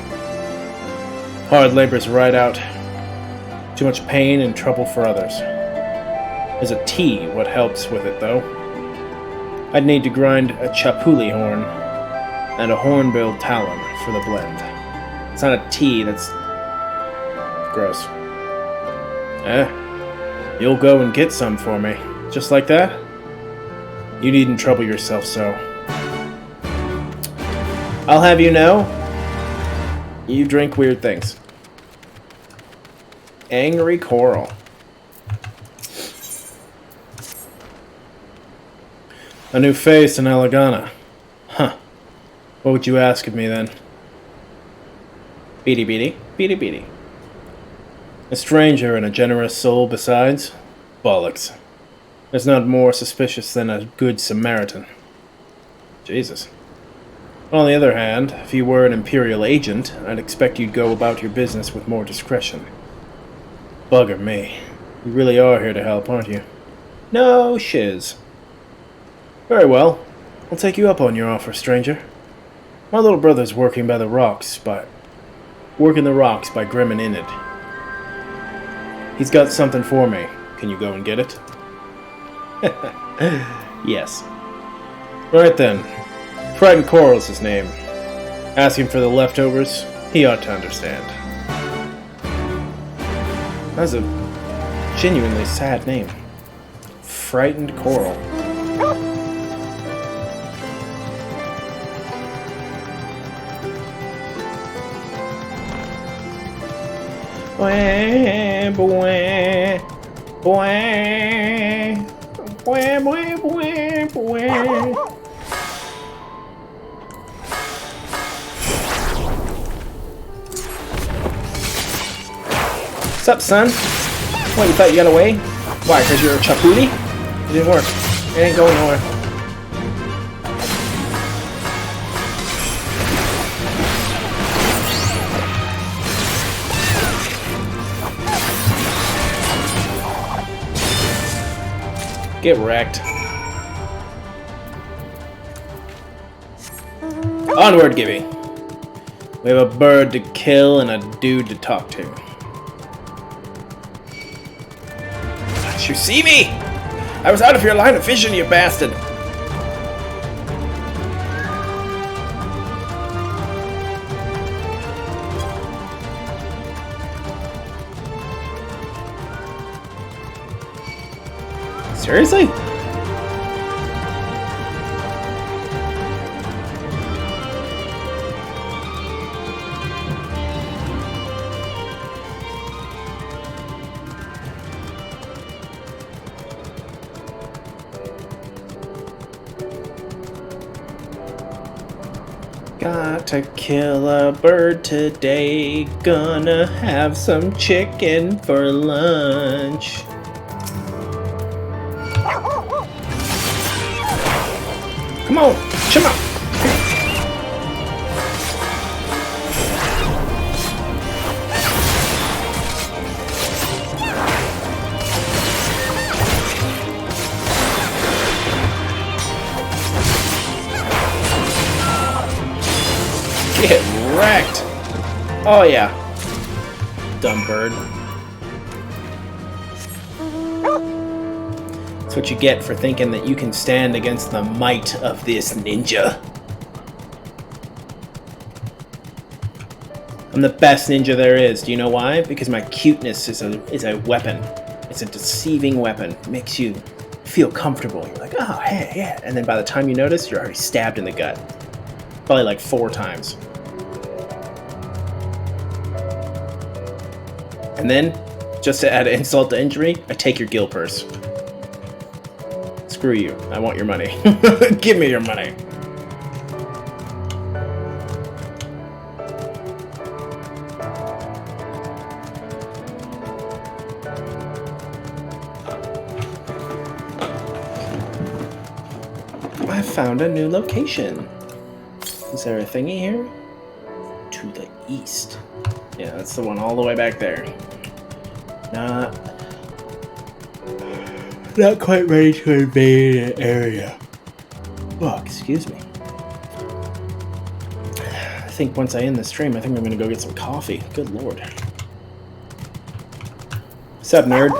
Hard labor's right out. Too much pain and trouble for others. There's a tea what helps with it, though. I'd need to grind a chapuli horn and a hornbill talon for the blend. It's not a tea, that's... gross. You'll go and get some for me. Just like that? You needn't trouble yourself so. I'll have you know, you drink weird things. Angry Coral. A new face in Alagana. Huh. What would you ask of me then? Beady beady, beady beady. A stranger and a generous soul besides? Bollocks. There's not more suspicious than a good Samaritan. Jesus. On the other hand, if you were an Imperial agent, I'd expect you'd go about your business with more discretion. Bugger me. You really are here to help, aren't you? No shiz. Very well. I'll take you up on your offer, stranger. My little brother's working the rocks by Grim and Enid. He's got something for me. Can you go and get it? Yes. Right then. Frightened Coral's his name. Ask him for the leftovers. He ought to understand. That's a genuinely sad name. Frightened Coral. Boy, boy, boy. Bwah, bwah, bwah, bwah. What's up, son? What, you thought you got away? Why, because you're a chapuli? It didn't work. It ain't going nowhere. Get wrecked. Onward, Gibby. We have a bird to kill and a dude to talk to. Don't you see me? I was out of your line of vision, you bastard. Seriously? Got to kill a bird today. Gonna have some chicken for lunch. Come on, come on. Get wrecked. Oh yeah. Dumb bird. That's what you get for thinking that you can stand against the might of this ninja. I'm the best ninja there is. Do you know why? Because my cuteness is a weapon. It's a deceiving weapon. It makes you feel comfortable. You're like, oh, hey, yeah. And then by the time you notice, you're already stabbed in the gut. Probably like 4 times. And then, just to add insult to injury, I take your gill purse. Screw you. I want your money. Give me your money. I found a new location. Is there a thingy here? To the east. Yeah, that's the one all the way back there. Not quite ready to invade an area. Oh, excuse me. I think once I end the stream, I think I'm gonna go get some coffee. Good lord. What's up, nerd?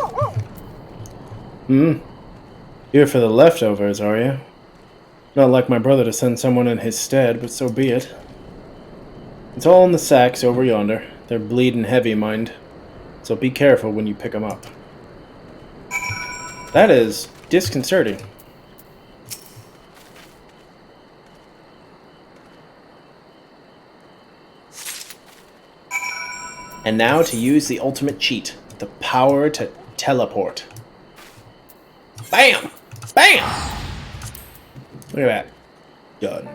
Here for the leftovers, are you? Not like my brother to send someone in his stead, but so be it. It's all in the sacks over yonder. They're bleeding heavy, mind. So be careful when you pick them up. That is disconcerting. And now to use the ultimate cheat. The power to teleport. Bam! Bam! Look at that. Done.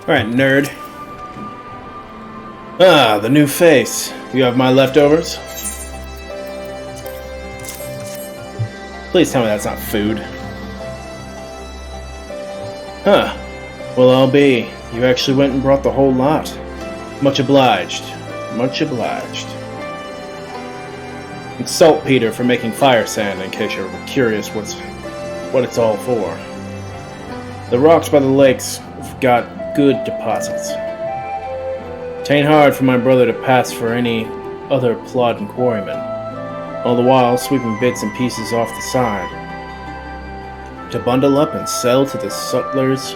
Alright, nerd. Ah, the new face. You have my leftovers? Please tell me that's not food. Huh. Well, I'll be. You actually went and brought the whole lot. Much obliged. Much obliged. And saltpeter for making fire sand, in case you're curious what it's all for. The rocks by the lakes have got good deposits. Tain't hard for my brother to pass for any other plodding quarryman, all the while sweeping bits and pieces off the side, to bundle up and sell to the sutlers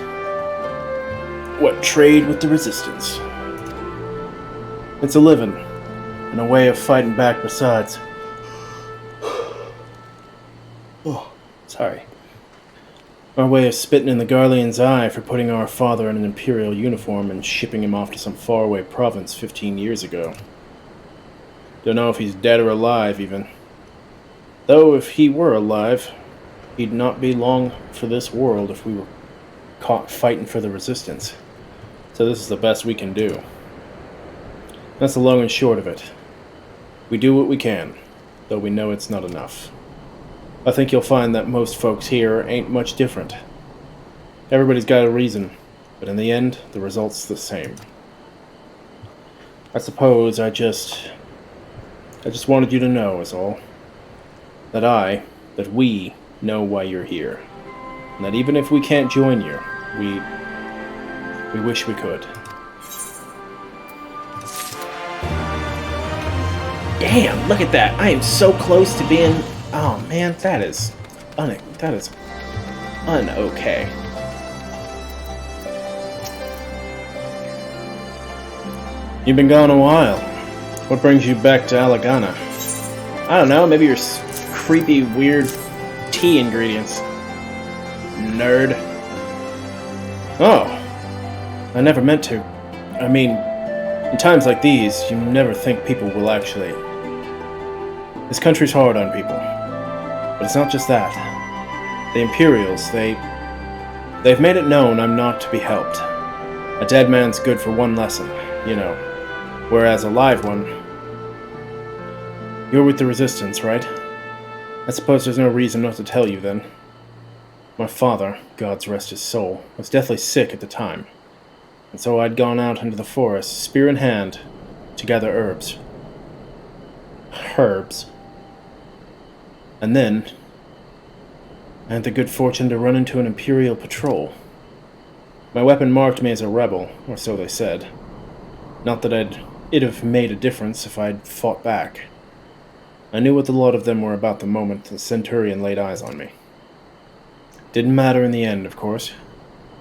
what trade with the resistance. It's a living, and a way of fighting back besides. Oh, sorry. Our way of spitting in the Garlean's eye for putting our father in an Imperial uniform and shipping him off to some faraway province 15 years ago. Don't know if he's dead or alive, even. Though if he were alive, he'd not be long for this world if we were caught fighting for the Resistance. So this is the best we can do. That's the long and short of it. We do what we can, though we know it's not enough. I think you'll find that most folks here ain't much different. Everybody's got a reason, but in the end, the result's the same. I suppose I just wanted you to know, is all. That we know why you're here. And that even if we can't join you, we wish we could. Damn, look at that. I am so close to being... Oh man, that is un-okay. You've been gone a while. What brings you back to Alagana? I don't know, maybe your creepy, weird tea ingredients. Nerd. Oh, I never meant to. I mean, in times like these, you never think people will actually... This country's hard on people. But it's not just that. The Imperials, they've made it known I'm not to be helped. A dead man's good for one lesson, you know. Whereas a live one... You're with the Resistance, right? I suppose there's no reason not to tell you, then. My father, God's rest his soul, was deathly sick at the time. And so I'd gone out into the forest, spear in hand, to gather herbs. And then, I had the good fortune to run into an Imperial patrol. My weapon marked me as a rebel, or so they said. Not that it'd have made a difference if I'd fought back. I knew what the lot of them were about the moment the Centurion laid eyes on me. Didn't matter in the end, of course.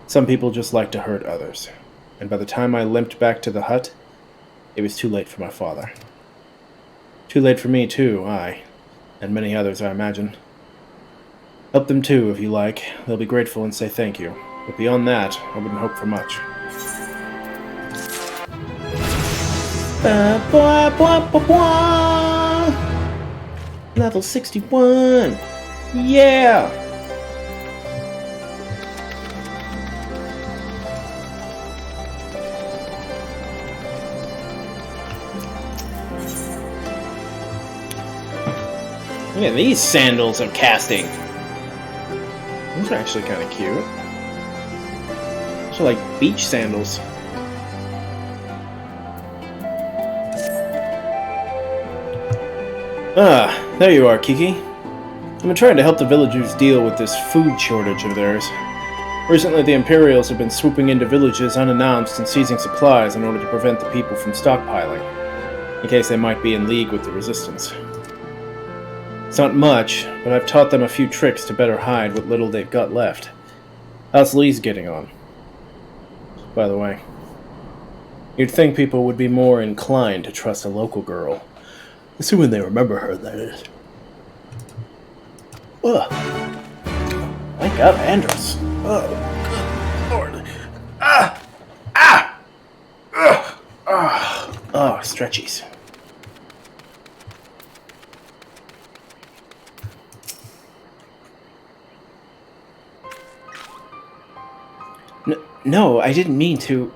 Some people just like to hurt others. And by the time I limped back to the hut, it was too late for my father. Too late for me, too, and many others, I imagine. Help them too, if you like. They'll be grateful and say thank you. But beyond that, I wouldn't hope for much. Level 61! Yeah! Look at these sandals I'm casting. Those are actually kind of cute. Those are like beach sandals. Ah, there you are, Kiki. I've been trying to help the villagers deal with this food shortage of theirs. Recently, the Imperials have been swooping into villages unannounced and seizing supplies in order to prevent the people from stockpiling, in case they might be in league with the Resistance. It's not much, but I've taught them a few tricks to better hide what little they've got left. How's Lee's getting on? By the way, you'd think people would be more inclined to trust a local girl. Assuming they remember her, that is. Ugh. Wake up, Andros. Oh, good Lord. Oh, stretchies. No, I didn't mean to.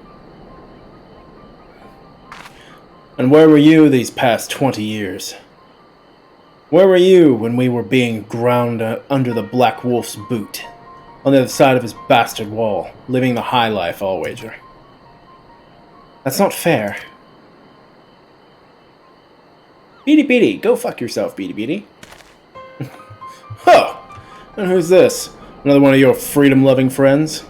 And where were you these past 20 years? Where were you when we were being ground under the Black Wolf's boot, on the other side of his bastard wall, living the high life, I'll wager? That's not fair. Beady Beady, go fuck yourself, Beady Beady. Huh! And who's this? Another one of your freedom-loving friends?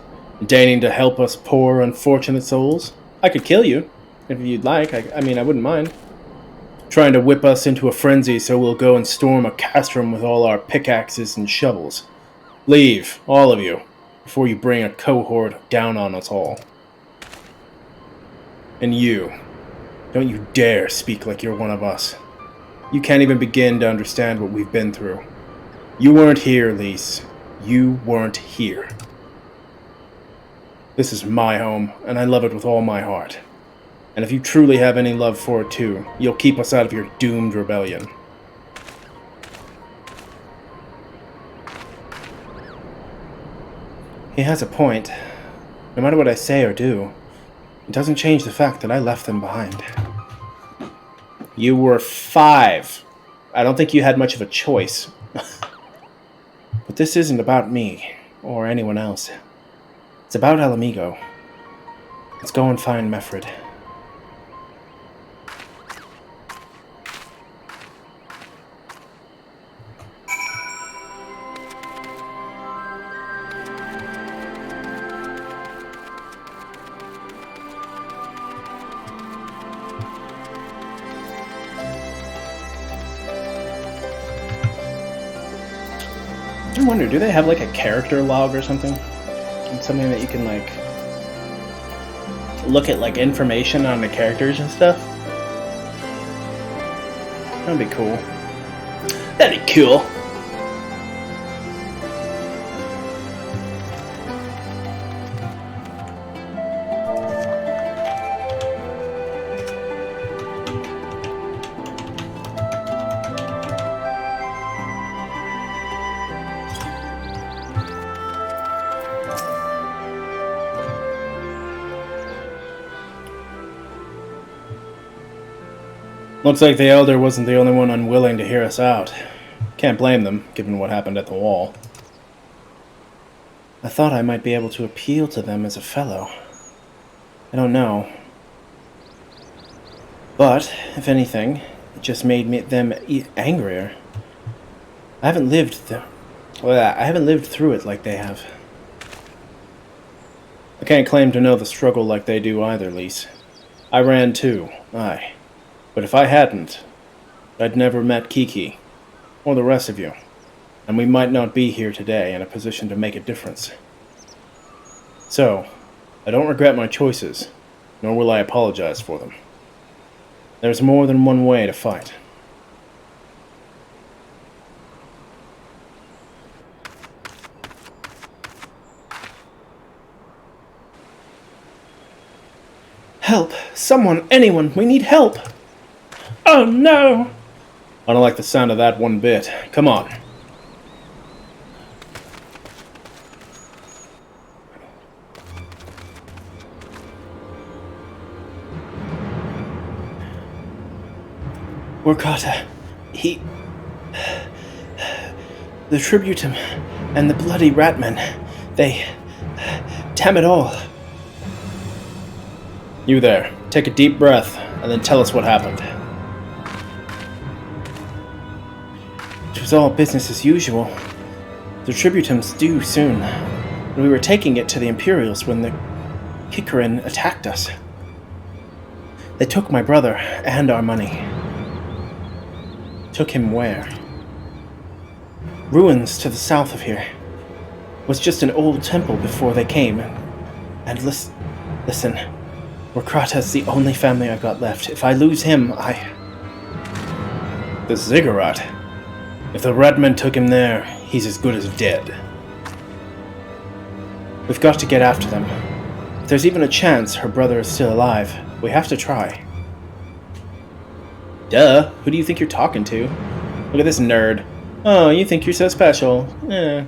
Deigning to help us poor, unfortunate souls? I could kill you, if you'd like. I mean, I wouldn't mind. Trying to whip us into a frenzy so we'll go and storm a castrum with all our pickaxes and shovels. Leave, all of you, before you bring a cohort down on us all. And you, don't you dare speak like you're one of us. You can't even begin to understand what we've been through. You weren't here, Lise. You weren't here. This is my home, and I love it with all my heart. And if you truly have any love for it too, you'll keep us out of your doomed rebellion. He has a point. No matter what I say or do, it doesn't change the fact that I left them behind. You were 5. I don't think you had much of a choice. But this isn't about me, or anyone else. It's about Ala Mhigo. Let's go and find Meffred. I wonder, do they have like a character log or something? Something that you can like look at like information on the characters and stuff? That'd be cool. That'd be cool. Looks like the Elder wasn't the only one unwilling to hear us out. Can't blame them, given what happened at the wall. I thought I might be able to appeal to them as a fellow. I don't know. But, if anything, it just made them angrier. I haven't lived through it like they have. I can't claim to know the struggle like they do either, Lise. I ran too, aye. But if I hadn't, I'd never met Kiki, or the rest of you, and we might not be here today in a position to make a difference. So, I don't regret my choices, nor will I apologize for them. There's more than one way to fight. Help! Someone! Anyone! We need help! Oh no! I don't like the sound of that one bit. Come on. Workata. He... The Tributum and the bloody Ratmen. They... Damn it all. You there. Take a deep breath, and then tell us what happened. It was all business as usual. The Tributum's due soon, and we were taking it to the Imperials when the Kikarin attacked us. They took my brother and our money. Took him where? Ruins to the south of here. Was just an old temple before they came. And listen, Workata's the only family I've got left. If I lose him, The Ziggurat? If the Ratmen took him there, he's as good as dead. We've got to get after them. If there's even a chance her brother is still alive, we have to try. Duh, who do you think you're talking to? Look at this nerd. Oh, you think you're so special. Yeah.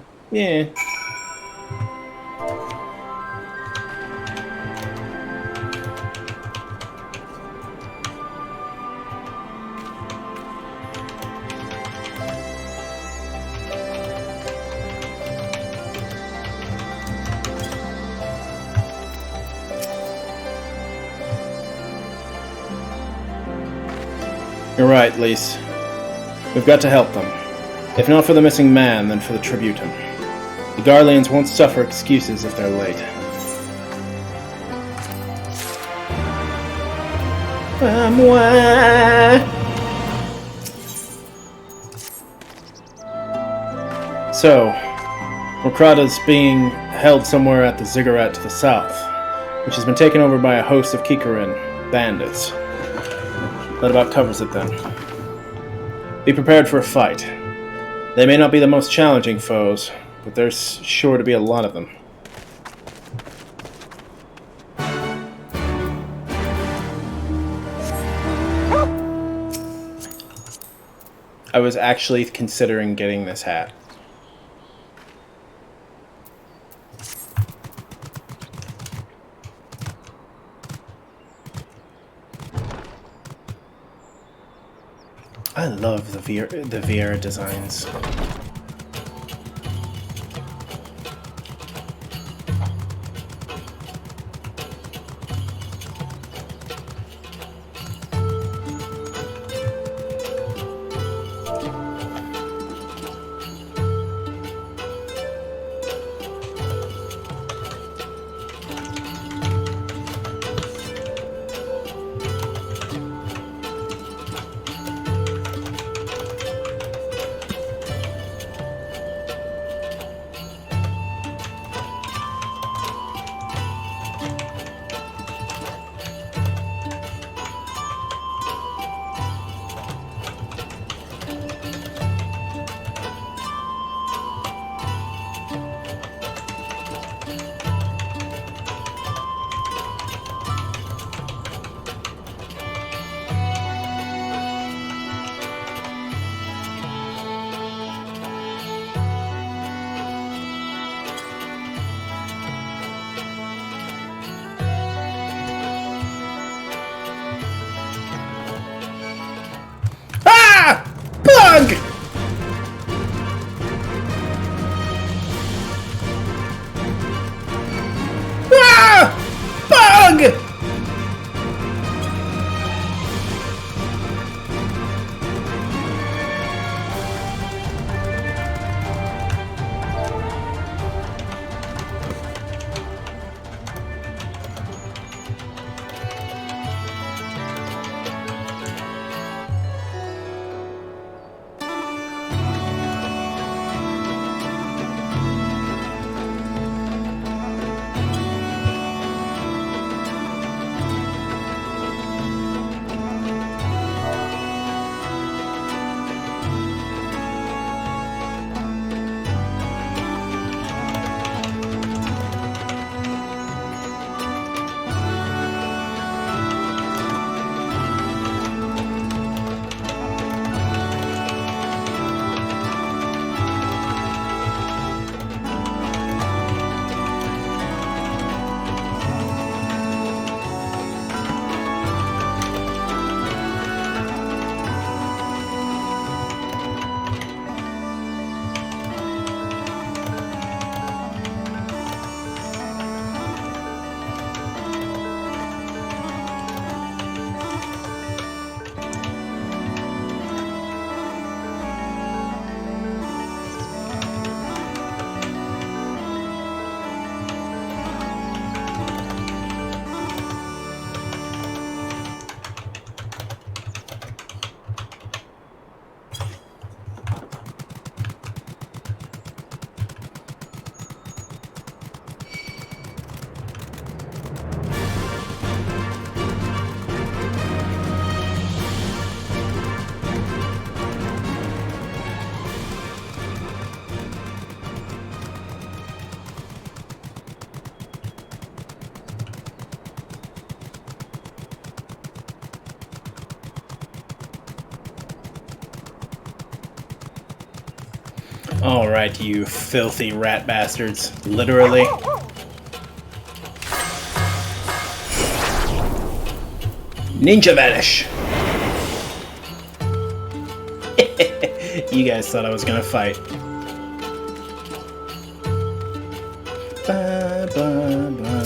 You're right, Lise. We've got to help them. If not for the missing man, then for the Tributum. The Garleans won't suffer excuses if they're late. So, Workata's being held somewhere at the Ziggurat to the south, which has been taken over by a host of Kikarin bandits. That about covers it then. Be prepared for a fight. They may not be the most challenging foes, but there's sure to be a lot of them. I was actually considering getting this hat. I love the Vieira designs. Ah! Bug! Ah! Bug! Alright, you filthy rat bastards. Literally. Ninja vanish! You guys thought I was gonna fight. Ba, ba, ba.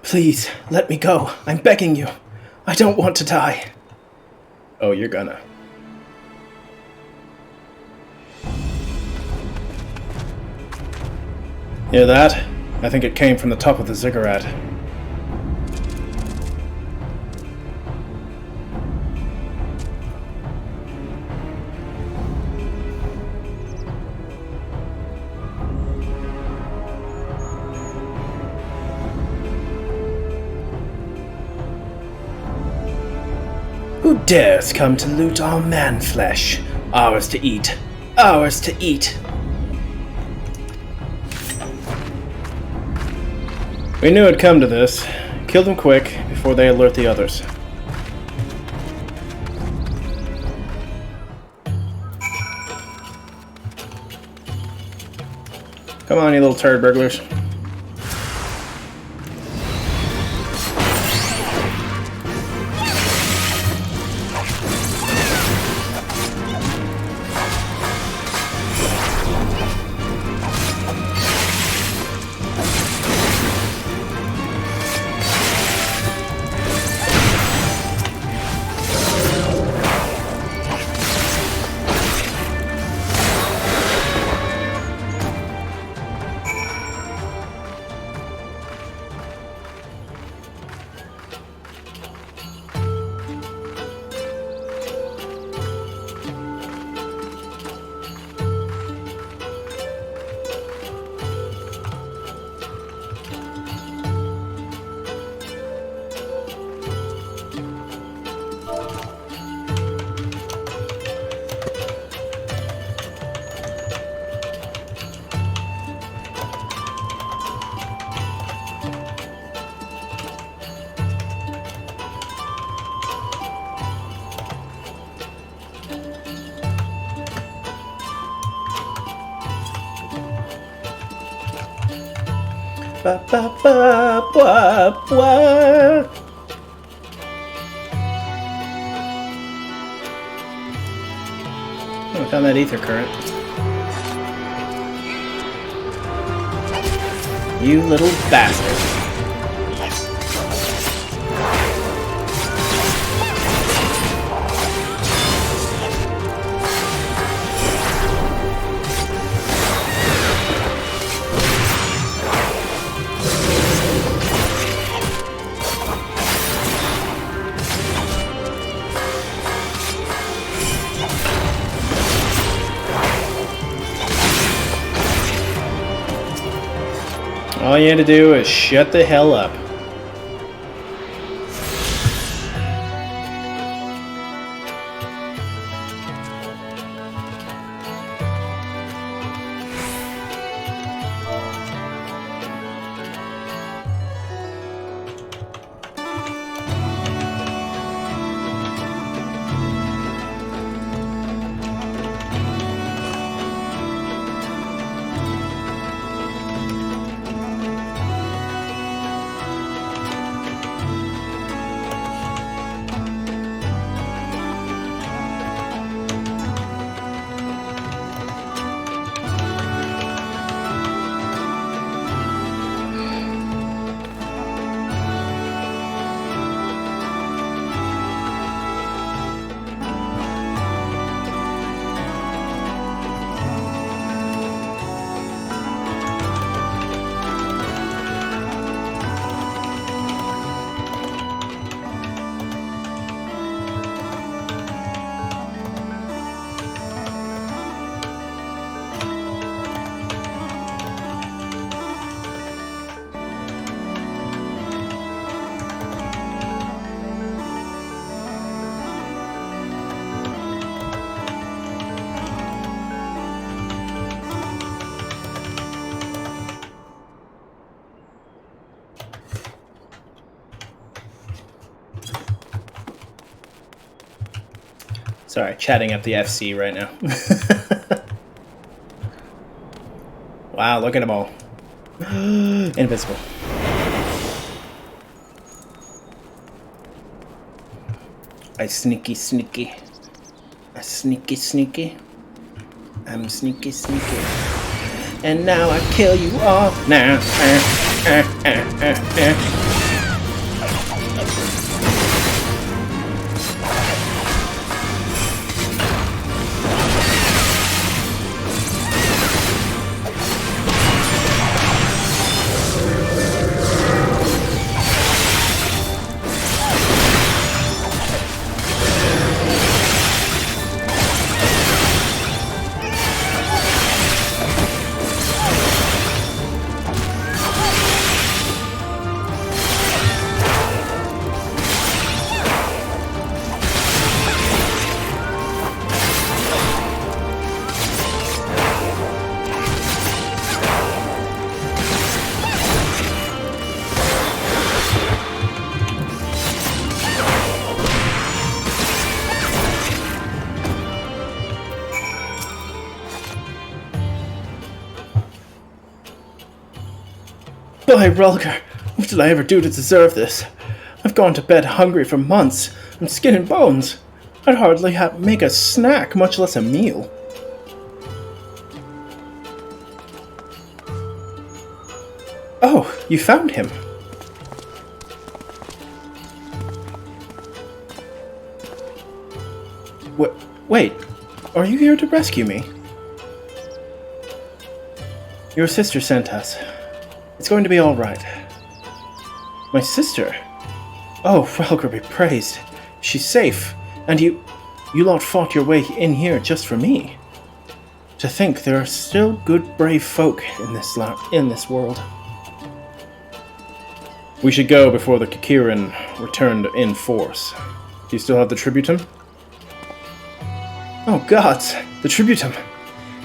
Please, let me go. I'm begging you. I don't want to die. Oh, you're gonna. Hear that? I think it came from the top of the ziggurat. Who dares come to loot our man-flesh? Ours to eat. Ours to eat. We knew it'd come to this. Kill them quick, before they alert the others. Come on, you little turd burglars. Ba ba ba ba ba. Oh, I found that ether current. You little bastard. All you had to do is shut the hell up. Sorry, chatting up the FC right now. Wow, look at them all. Invisible. I sneaky. I sneaky. I'm sneaky. And now I kill you all. Now. By Rulger, what did I ever do to deserve this? I've gone to bed hungry for months. I'm skin and bones. I'd hardly make a snack, much less a meal. Oh, you found him. Wait, are you here to rescue me? Your sister sent us. It's going to be all right. My sister? Oh, Rulger be praised. She's safe, and you lot fought your way in here just for me. To think there are still good, brave folk in this world. We should go before the Kikirin returned in force. Do you still have the Tributum? Oh gods, the Tributum!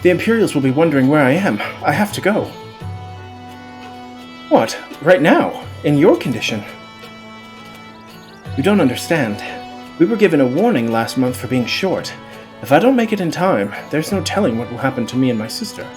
The Imperials will be wondering where I am. I have to go. What? Right now? In your condition? You don't understand. We were given a warning last month for being short. If I don't make it in time, there's no telling what will happen to me and my sister.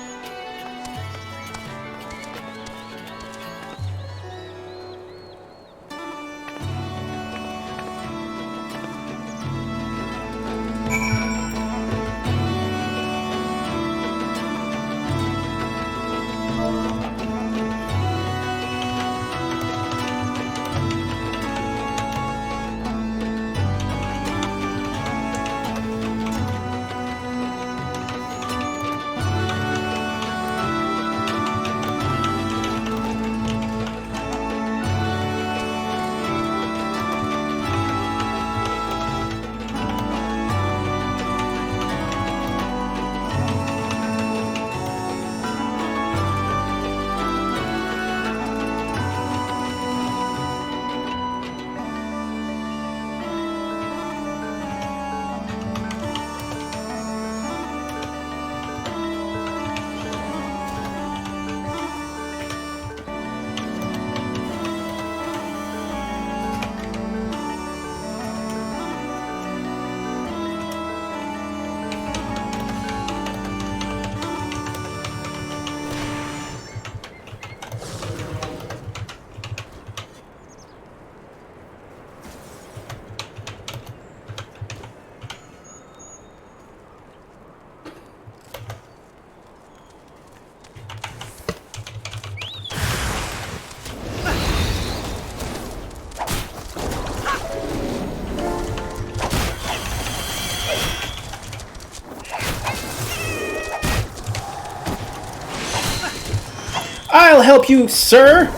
I'll help you, sir!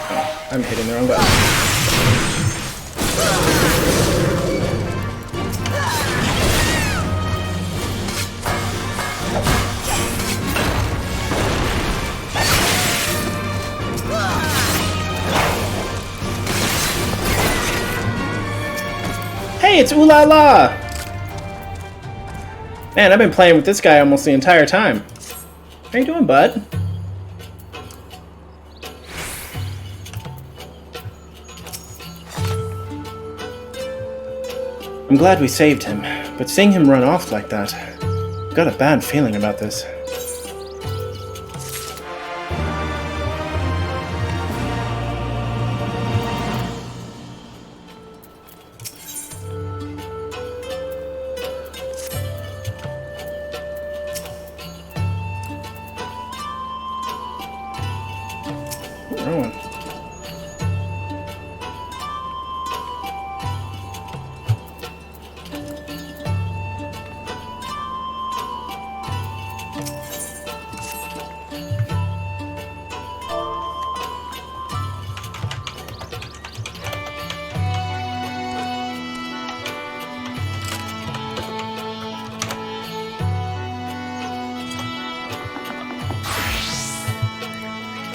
Oh, I'm hitting the wrong button. Hey, it's Ooh La La! Man, I've been playing with this guy almost the entire time. How you doing, bud? I'm glad we saved him, but seeing him run off like that, I've got a bad feeling about this. Rowan.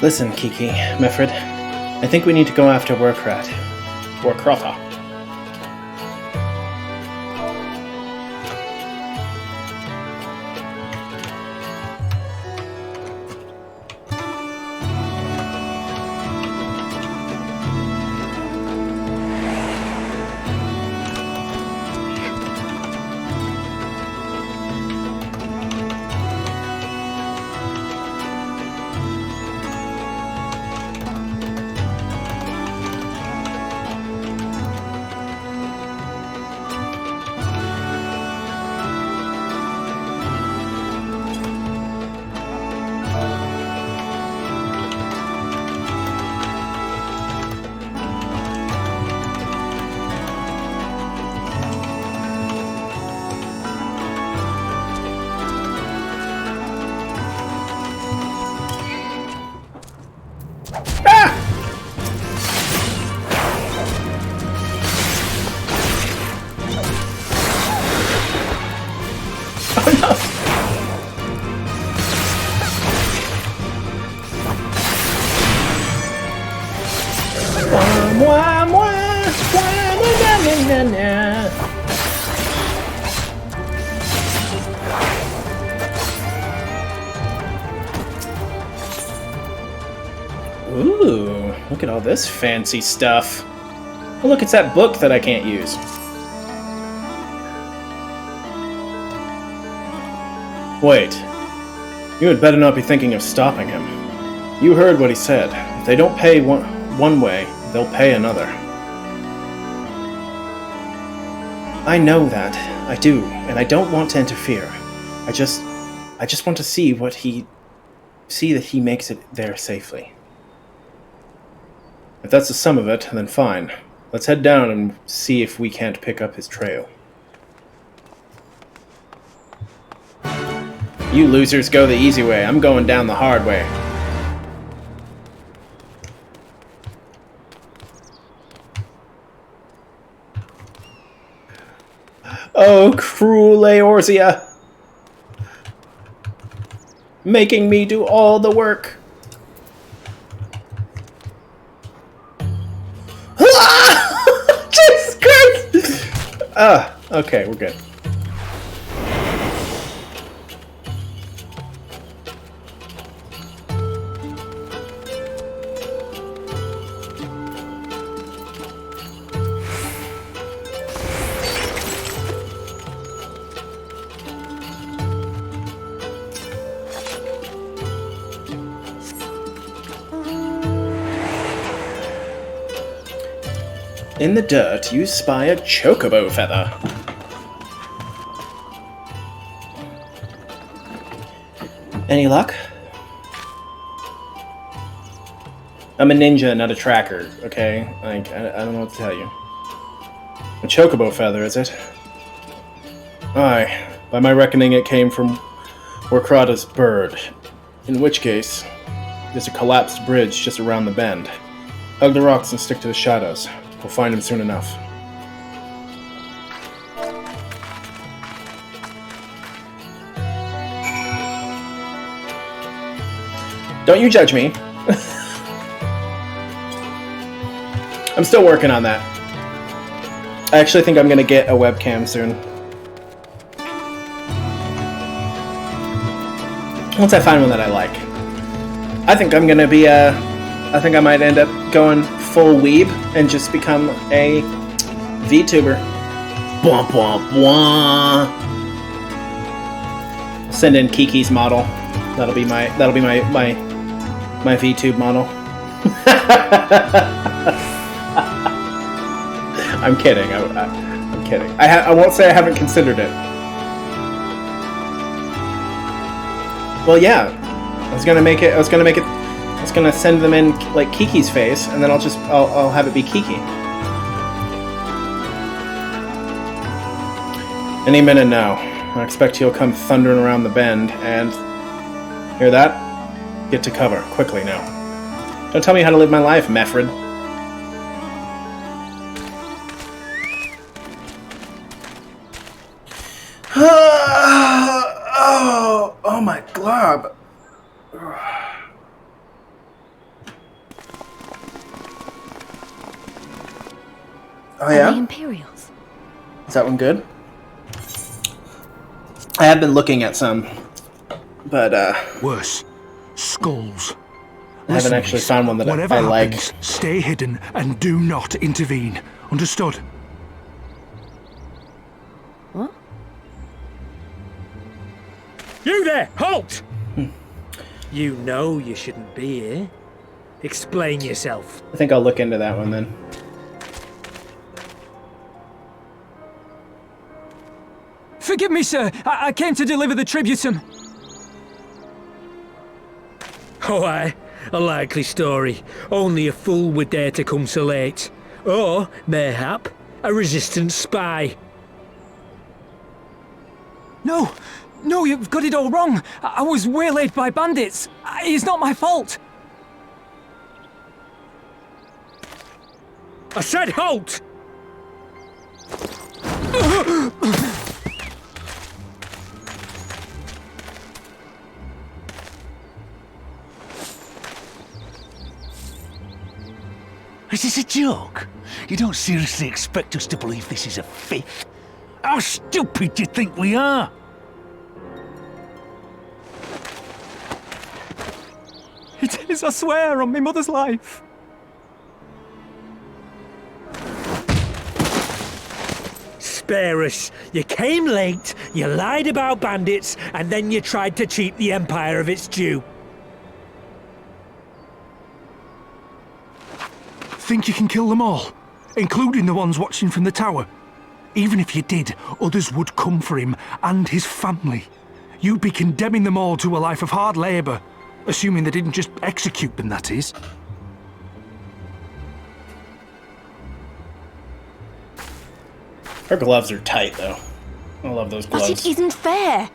Listen, Kiki, Mefred, I think we need to go after Werkrat. Or Krotha. Mwah, mwah, mwah, na, na, na, na. Ooh, look at all this fancy stuff. Oh, look, it's that book that I can't use. Wait. You had better not be thinking of stopping him. You heard what he said. If they don't pay one way, they'll pay another. I know that. I do, and I don't want to interfere. I just want to see that he makes it there safely. If that's the sum of it, then fine. Let's head down and see if we can't pick up his trail. You losers go the easy way. I'm going down the hard way. Oh, cruel Eorzea! Making me do all the work. Jesus Christ! Okay, we're good. In the dirt, you spy a chocobo feather. Any luck? I'm a ninja, not a tracker, okay? Like, I don't know what to tell you. A chocobo feather, is it? Aye. By my reckoning, it came from Warkrata's bird. In which case, there's a collapsed bridge just around the bend. Hug the rocks and stick to the shadows. We'll find him soon enough. Don't you judge me. I'm still working on that. I actually think I'm gonna get a webcam soon. Once I find one that I like. I think I'm gonna be I think I might end up going full weeb and just become a VTuber. Bwah, bwah, bwah. Send in Kiki's model. That'll be my VTube model. I'm kidding. I'm kidding. I won't say I haven't considered it. Well, yeah. I was gonna send them in like Kiki's face, and then I'll have it be Kiki. Any minute now. I expect he'll come thundering around the bend, and hear that? Get to cover quickly now. Don't tell me how to live my life, Meffred. Oh my glob. Oh yeah? The Imperials. Is that one good? I have been looking at some, but worse, skulls. I haven't actually found one that Whatever I like. happens, stay hidden and do not intervene. Understood? What? You there! Halt! You know you shouldn't be here. Explain yourself. I think I'll look into that one then. Forgive me, sir. I came to deliver the tributum. Oh, aye. A likely story. Only a fool would dare to come so late. Or, mayhap, a resistance spy. No, you've got it all wrong. I was waylaid by bandits. It's not my fault. I said halt! Is this a joke? You don't seriously expect us to believe this is a fifth? How stupid do you think we are? It is, I swear, on my mother's life. Spare us. You came late, you lied about bandits, and then you tried to cheat the Empire of its due. Think you can kill them all? Including the ones watching from the tower? Even if you did, others would come for him and his family. You'd be condemning them all to a life of hard labour. Assuming they didn't just execute them, that is. Her gloves are tight, though. I love those gloves. But it isn't fair.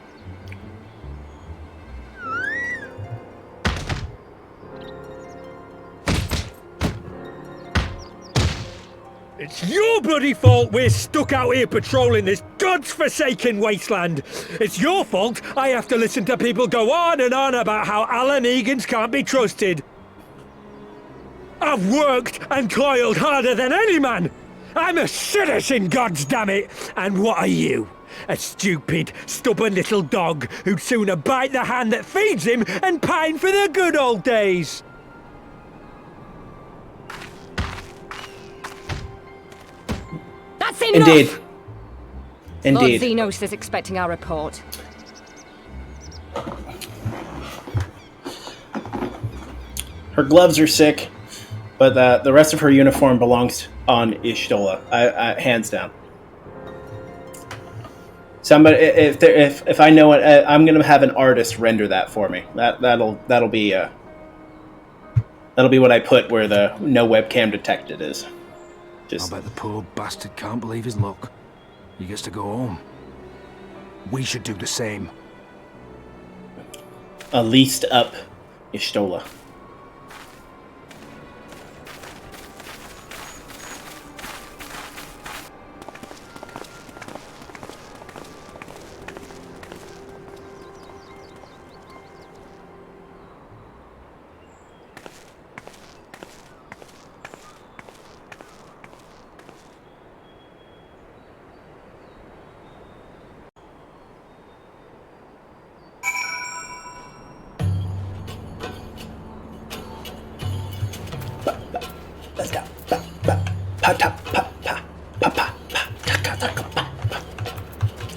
It's your bloody fault we're stuck out here patrolling this god's-forsaken wasteland. It's your fault I have to listen to people go on and on about how Alan Egans can't be trusted. I've worked and toiled harder than any man. I'm a citizen, goddammit! And what are you? A stupid, stubborn little dog who'd sooner bite the hand that feeds him and pine for the good old days. That's enough! Indeed. Lord Indeed. Xenos is expecting our report. Her gloves are sick, but the rest of her uniform belongs on Y'shtola, hands down. Somebody, if I know it, I'm gonna have an artist render that for me. That'll be what I put where the no webcam detected is. Just I bet the poor bastard can't believe his luck. He gets to go home. We should do the same. a leased up Y'shtola.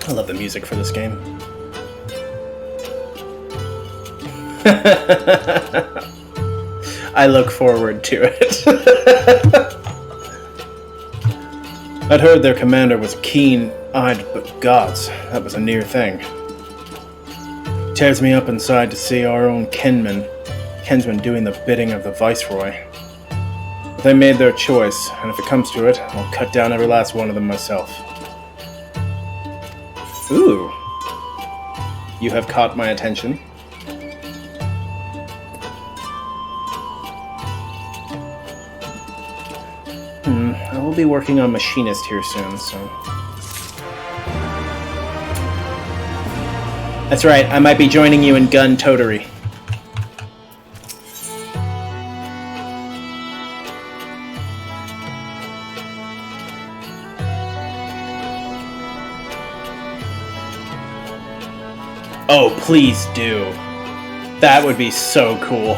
I love the music for this game. I look forward to it. I'd heard their commander was keen-eyed, but gods, that was a near thing. Tears me up inside to see our own kinsmen doing the bidding of the Viceroy. But they made their choice, and if it comes to it, I'll cut down every last one of them myself. Ooh. You have caught my attention. I will be working on Machinist here soon, so... That's right, I might be joining you in gun totery. Oh, please do. That would be so cool.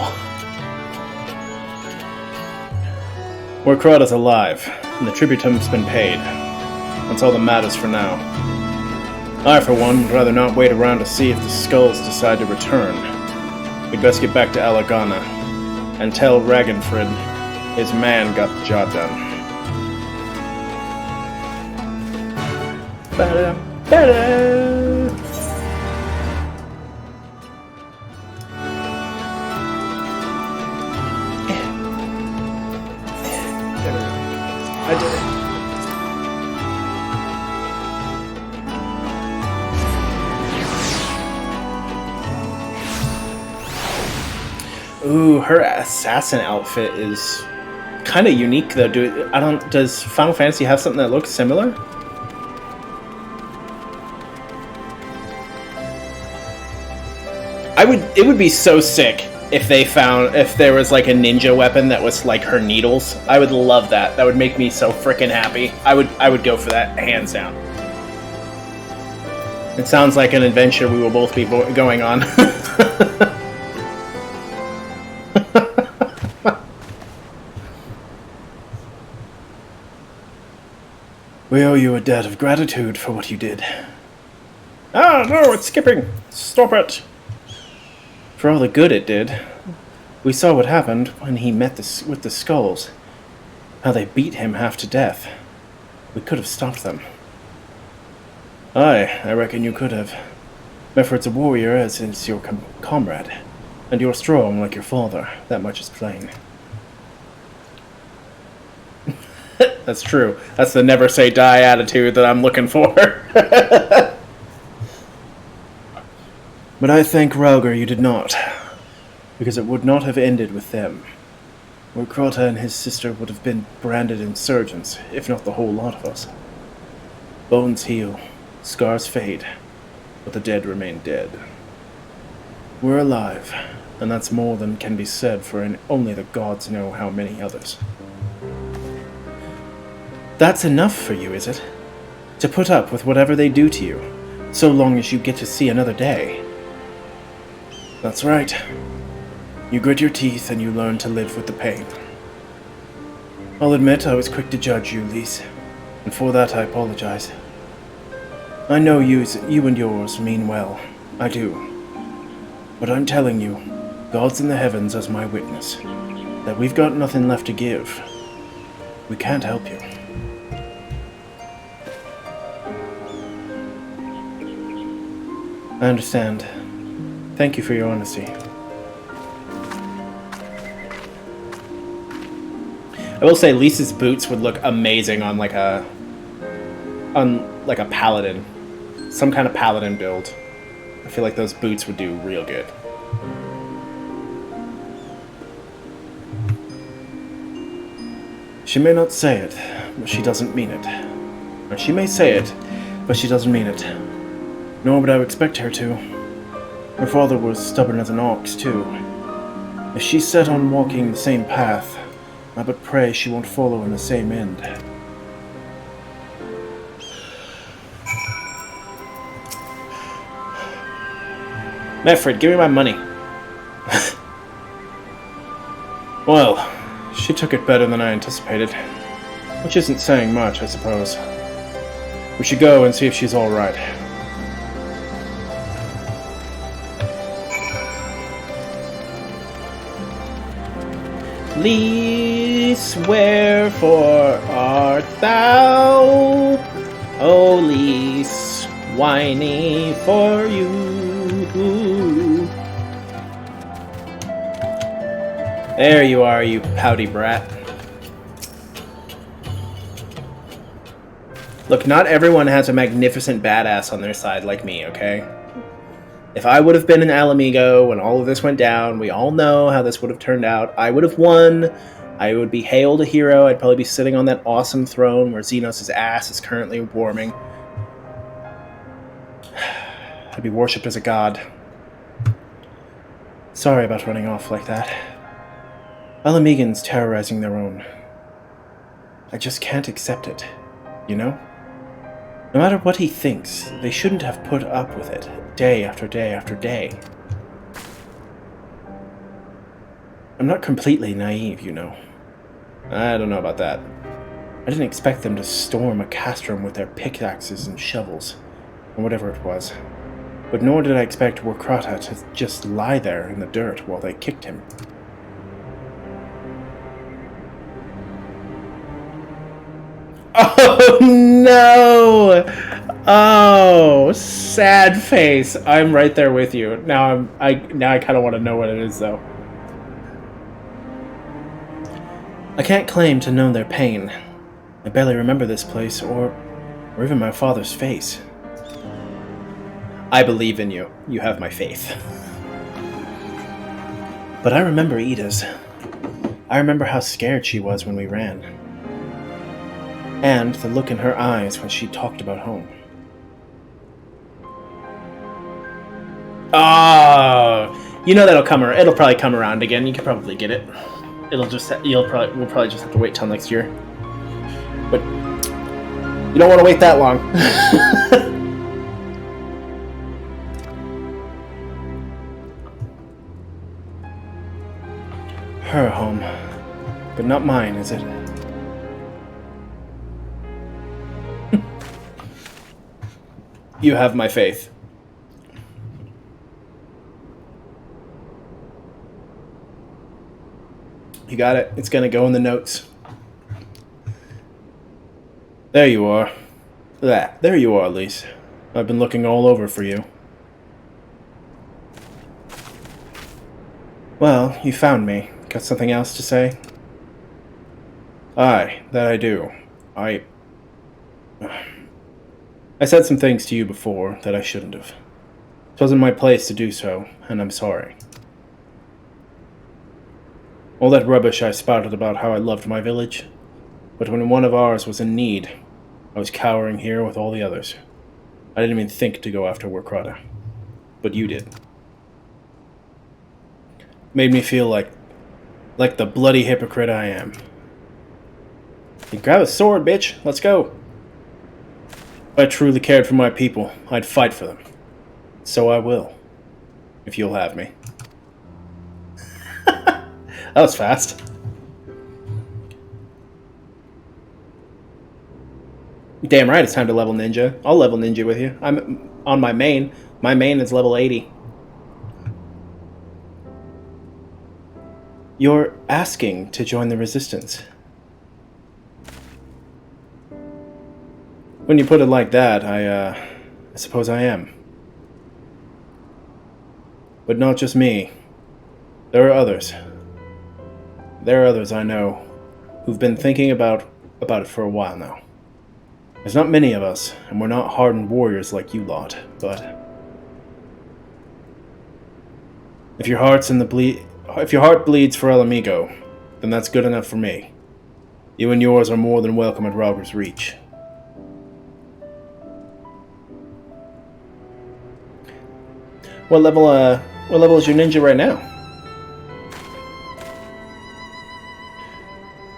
Warcrada's alive, and the tributum's been paid. That's all that matters for now. I, for one, would rather not wait around to see if the skulls decide to return. We'd best get back to Alagana, and tell Ragnfrid his man got the job done. Ba-da, ba-da. I did it. Ooh, her assassin outfit is kind of unique though. Does Final Fantasy have something that looks similar? It would be so sick if there was like a ninja weapon that was like her needles. I would love that. That would make me so freaking happy. I would go for that hands down. It sounds like an adventure we will both be going on. We owe you a debt of gratitude for what you did. Ah, no, it's skipping. Stop it. For all the good it did. We saw what happened when he met with the skulls. How they beat him half to death. We could have stopped them. Aye, I reckon you could have. Mefford's a warrior as is your comrade. And you're strong like your father. That much is plain. That's true. That's the never say die attitude that I'm looking for. But I thank Rauger you did not, because it would not have ended with them. Urkrota and his sister would have been branded insurgents, if not the whole lot of us. Bones heal, scars fade, but the dead remain dead. We're alive, and that's more than can be said for only the gods know how many others. That's enough for you, is it? To put up with whatever they do to you, so long as you get to see another day. That's right. You grit your teeth and you learn to live with the pain. I'll admit I was quick to judge you, Lise, and for that I apologize. I know you and yours mean well. I do. But I'm telling you, God's in the heavens as my witness, that we've got nothing left to give. We can't help you. I understand. Thank you for your honesty. I will say Lisa's boots would look amazing on like a paladin. Some kind of paladin build. I feel like those boots would do real good. She may not say it, but she doesn't mean it. Or she may say it, but she doesn't mean it. Nor would I expect her to. Her father was stubborn as an ox, too. If she's set on walking the same path, I but pray she won't follow in the same end. Mefford, give me my money. Well, she took it better than I anticipated. Which isn't saying much, I suppose. We should go and see if she's alright. Lise, wherefore art thou? O Lise, whiny for you. There you are, you pouty brat. Look, not everyone has a magnificent badass on their side like me, okay? If I would have been in Alamigo when all of this went down, we all know how this would have turned out. I would have won. I would be hailed a hero. I'd probably be sitting on that awesome throne where Xenos' ass is currently warming. I'd be worshipped as a god. Sorry about running off like that. Alamigans terrorizing their own. I just can't accept it, you know? No matter what he thinks, they shouldn't have put up with it, day after day after day. I'm not completely naive, you know. I don't know about that. I didn't expect them to storm a castrum with their pickaxes and shovels, or whatever it was. But nor did I expect Urkrota to just lie there in the dirt while they kicked him. Oh no! Oh, sad face. I'm right there with you. Now I kind of want to know what it is though. I can't claim to know their pain. I barely remember this place or even my father's face. I believe in you. You have my faith. But I remember Ida's. I remember how scared she was when we ran. And the look in her eyes when she talked about home. Oh, You know that'll come around. It'll probably come around again. You can probably get it. We'll probably just have to wait till next year. But you don't want to wait that long. Her home, but not mine, is it? You have my faith. You got it. It's gonna go in the notes. There you are. There you are, Lise. I've been looking all over for you. Well, you found me. Got something else to say? Aye, that I do. I said some things to you before that I shouldn't have. It wasn't my place to do so, and I'm sorry. All that rubbish I spouted about how I loved my village, but when one of ours was in need, I was cowering here with all the others. I didn't even think to go after Warkrata, but you did. Made me feel like the bloody hypocrite I am. You grab a sword, bitch. Let's go. If I truly cared for my people, I'd fight for them. So I will. If you'll have me. That was fast. Damn right, it's time to level ninja. I'll level ninja with you. I'm on my main. My main is level 80. You're asking to join the Resistance. When you put it like that, I suppose I am. But not just me. There are others. There are others I know who've been thinking about it for a while now. There's not many of us, and we're not hardened warriors like you lot, but if your heart bleeds for El Amigo, then that's good enough for me. You and yours are more than welcome at Rauger's Reach. What level is your ninja right now?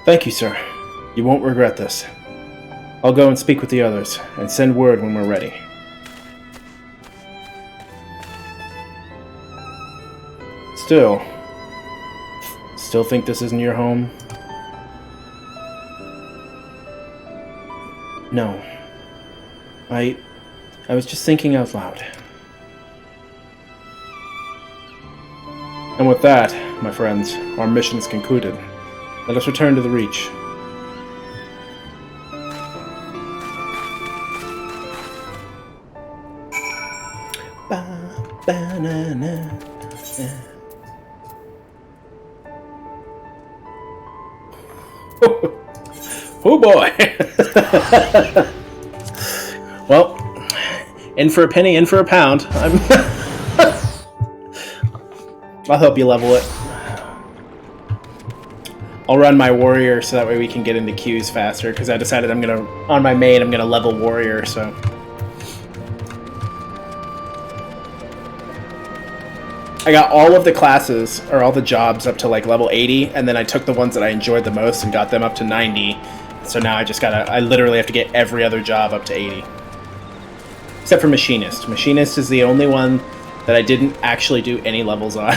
Thank you, sir. You won't regret this. I'll go and speak with the others, and send word when we're ready. Still think this isn't your home? No. I was just thinking out loud. And with that, my friends, our mission is concluded. Let us return to the Reach. Oh boy! Well, in for a penny, in for a pound. I'll help you level it. I'll run my warrior so that way we can get into queues faster, because I decided on my main, I'm gonna level warrior, so. I got all of the classes, or all the jobs up to like level 80, and then I took the ones that I enjoyed the most and got them up to 90. So now I literally have to get every other job up to 80. Except for Machinist. Machinist is the only one that I didn't actually do any levels on.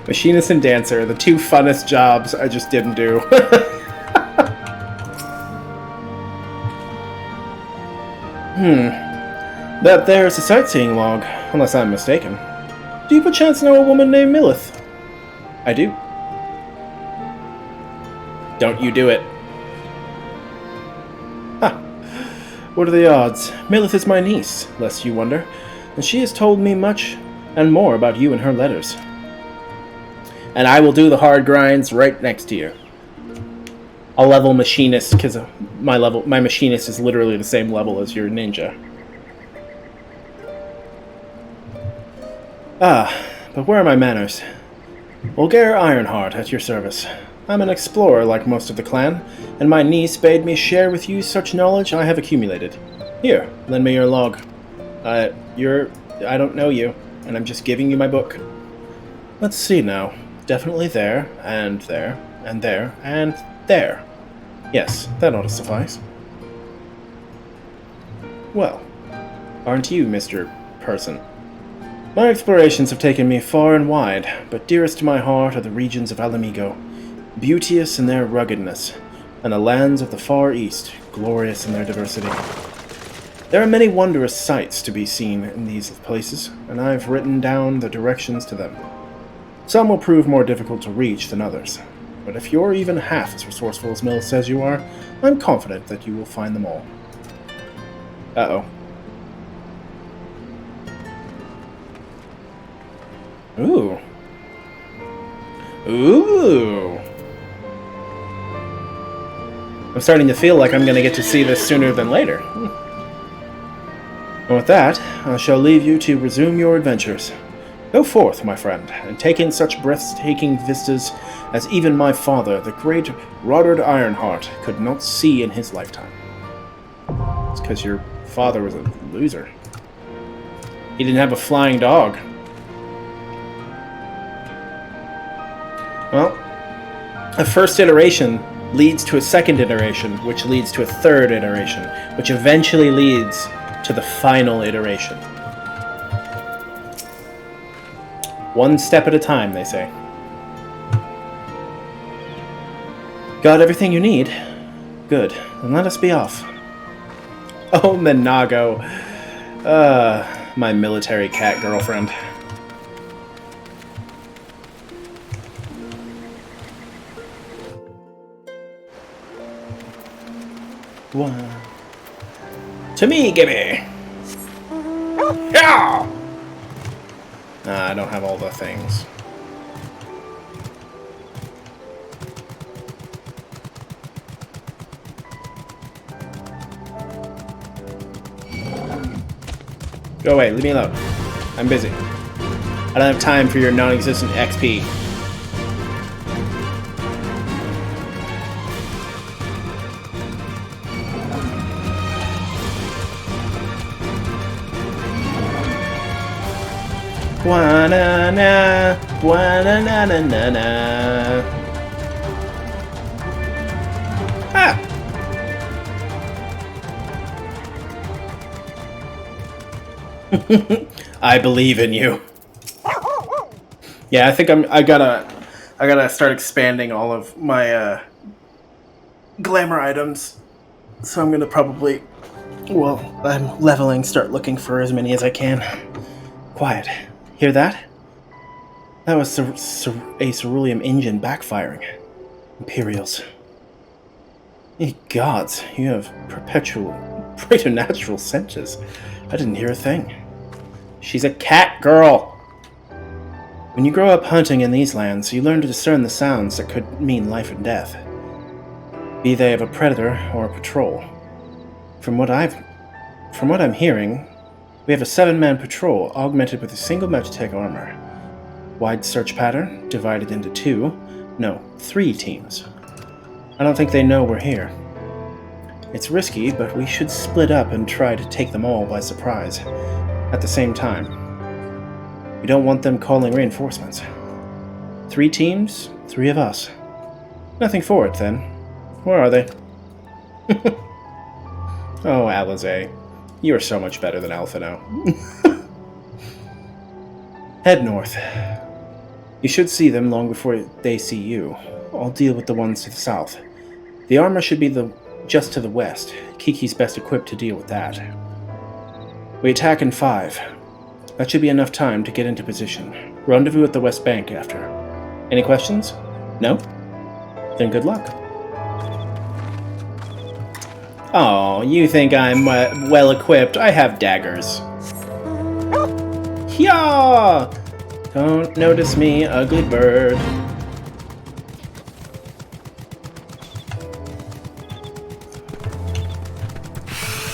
Machinist and Dancer, the two funnest jobs I just didn't do. That there's a sightseeing log, unless I'm mistaken. Do you perchance know a woman named Milith? I do. Don't you do it. Ha! What are the odds? Milith is my niece, lest you wonder, and she has told me much and more about you in her letters. And I will do the hard grinds right next to you. I'll level Machinist, because my Machinist is literally the same level as your ninja. Ah, but where are my manners? Olgair Ironheart at your service. I'm an explorer like most of the clan, and my niece bade me share with you such knowledge I have accumulated. Here, lend me your log. I don't know you. and I'm just giving you my book. Let's see now. Definitely there, and there, and there, and there. Yes, that ought to suffice. Well, aren't you, Mr. Person? My explorations have taken me far and wide, but dearest to my heart are the regions of Ala Mhigo, beauteous in their ruggedness, and the lands of the Far East, glorious in their diversity. There are many wondrous sights to be seen in these places, and I have written down the directions to them. Some will prove more difficult to reach than others, but if you're even half as resourceful as Mill says you are, I'm confident that you will find them all. Uh-oh. Ooh. Ooh. I'm starting to feel like I'm going to get to see this sooner than later. And with that, I shall leave you to resume your adventures. Go forth, my friend, and take in such breathtaking vistas as even my father, the great Rodard Ironheart, could not see in his lifetime. It's because your father was a loser. He didn't have a flying dog. Well, a first iteration leads to a second iteration, which leads to a third iteration, which eventually leads to the final iteration. One step at a time, they say. Got everything you need? Good. Then let us be off. Oh, Minago. My military cat girlfriend. One. To me, gimme! Yeah! I don't have all the things. Go away, leave me alone. I'm busy. I don't have time for your non-existent XP. Wa-na-na, wa-na-na-na-na-na. Ah! I believe in you. Yeah, I think I gotta start expanding all of my glamour items. So I'm gonna probably, well, I'm leveling, start looking for as many as I can. Quiet. Hear that? That was a ceruleum engine backfiring. Imperials. Ye gods, you have perpetual, preternatural senses. I didn't hear a thing. She's a cat girl! When you grow up hunting in these lands, you learn to discern the sounds that could mean life and death. Be they of a predator or a patrol. From what I'm hearing, we have a 7-man patrol augmented with a single Magitech armor. Wide search pattern, divided into 3 teams. I don't think they know we're here. It's risky, but we should split up and try to take them all by surprise. At the same time, we don't want them calling reinforcements. 3 teams, 3 of us. Nothing for it, then. Where are they? Oh, Alizé. You're so much better than Alphinaud. Head north. You should see them long before they see you. I'll deal with the ones to the south. The armor should be just to the west. Kiki's best equipped to deal with that. We attack in 5. That should be enough time to get into position. Rendezvous at the west bank after. Any questions? No? Then good luck. Oh, you think I'm well equipped? I have daggers. Yeah! Don't notice me, ugly bird.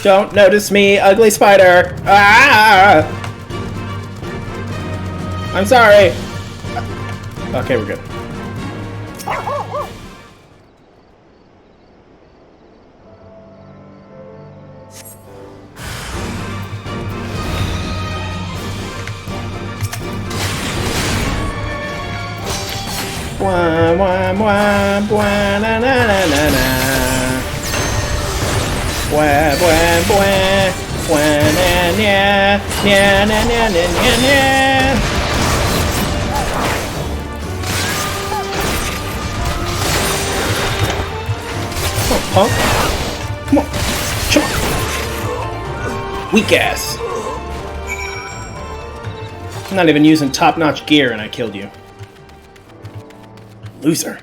Don't notice me, ugly spider! Ah! I'm sorry! Okay, we're good. Wah, wah, wah, wah, na, na, na, na, na. Wah, wah, wah, wah, na, na, na, na, na, na, na, na. Come on, punk. Come on. Come on. Weak ass. I'm not even using top-notch gear and I killed you. Loser.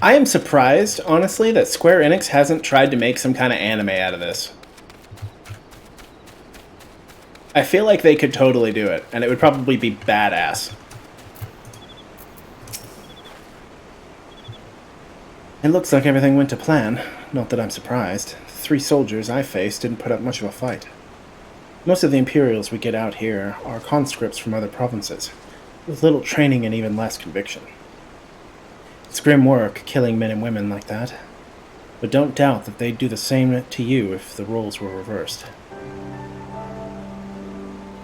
I am surprised, honestly, that Square Enix hasn't tried to make some kind of anime out of this. I feel like they could totally do it, and it would probably be badass. It looks like everything went to plan. Not that I'm surprised. The 3 soldiers I faced didn't put up much of a fight. Most of the Imperials we get out here are conscripts from other provinces, with little training and even less conviction. It's grim work, killing men and women like that. But don't doubt that they'd do the same to you if the roles were reversed.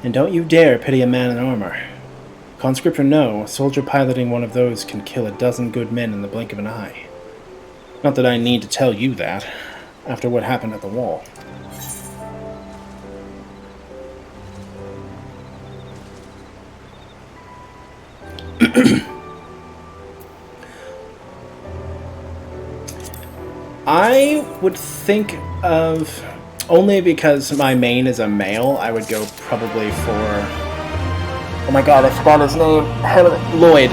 And don't you dare pity a man in armor. Conscript or no, a soldier piloting one of those can kill a dozen good men in the blink of an eye. Not that I need to tell you that, after what happened at the wall. I would think of, only because my main is a male, I would go probably for, oh my god, I forgot his name, Lloyd.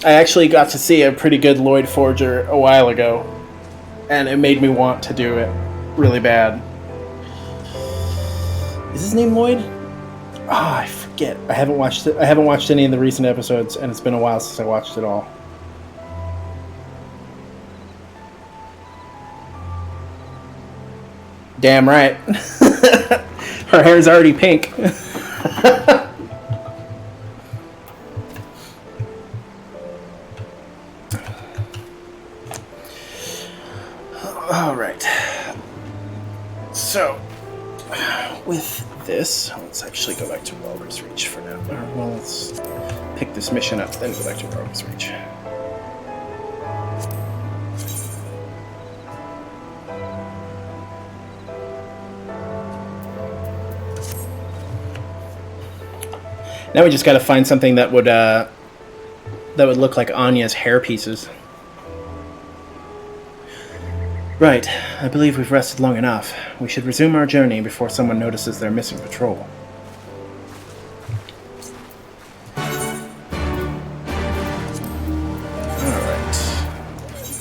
I actually got to see a pretty good Lloyd Forger a while ago, and it made me want to do it really bad. Is his name Lloyd? Ah, I forget. I haven't watched it. I haven't watched any of the recent episodes, and it's been a while since I watched it all. Damn right. Her hair's already pink. Alright. So, with this, let's actually go back to Welder's Reach for now. Well, let's pick this mission up, then go back to Welder's Reach. Now we just gotta find something that would look like Anya's hair pieces. Right, I believe we've rested long enough. We should resume our journey before someone notices their missing patrol. Alright.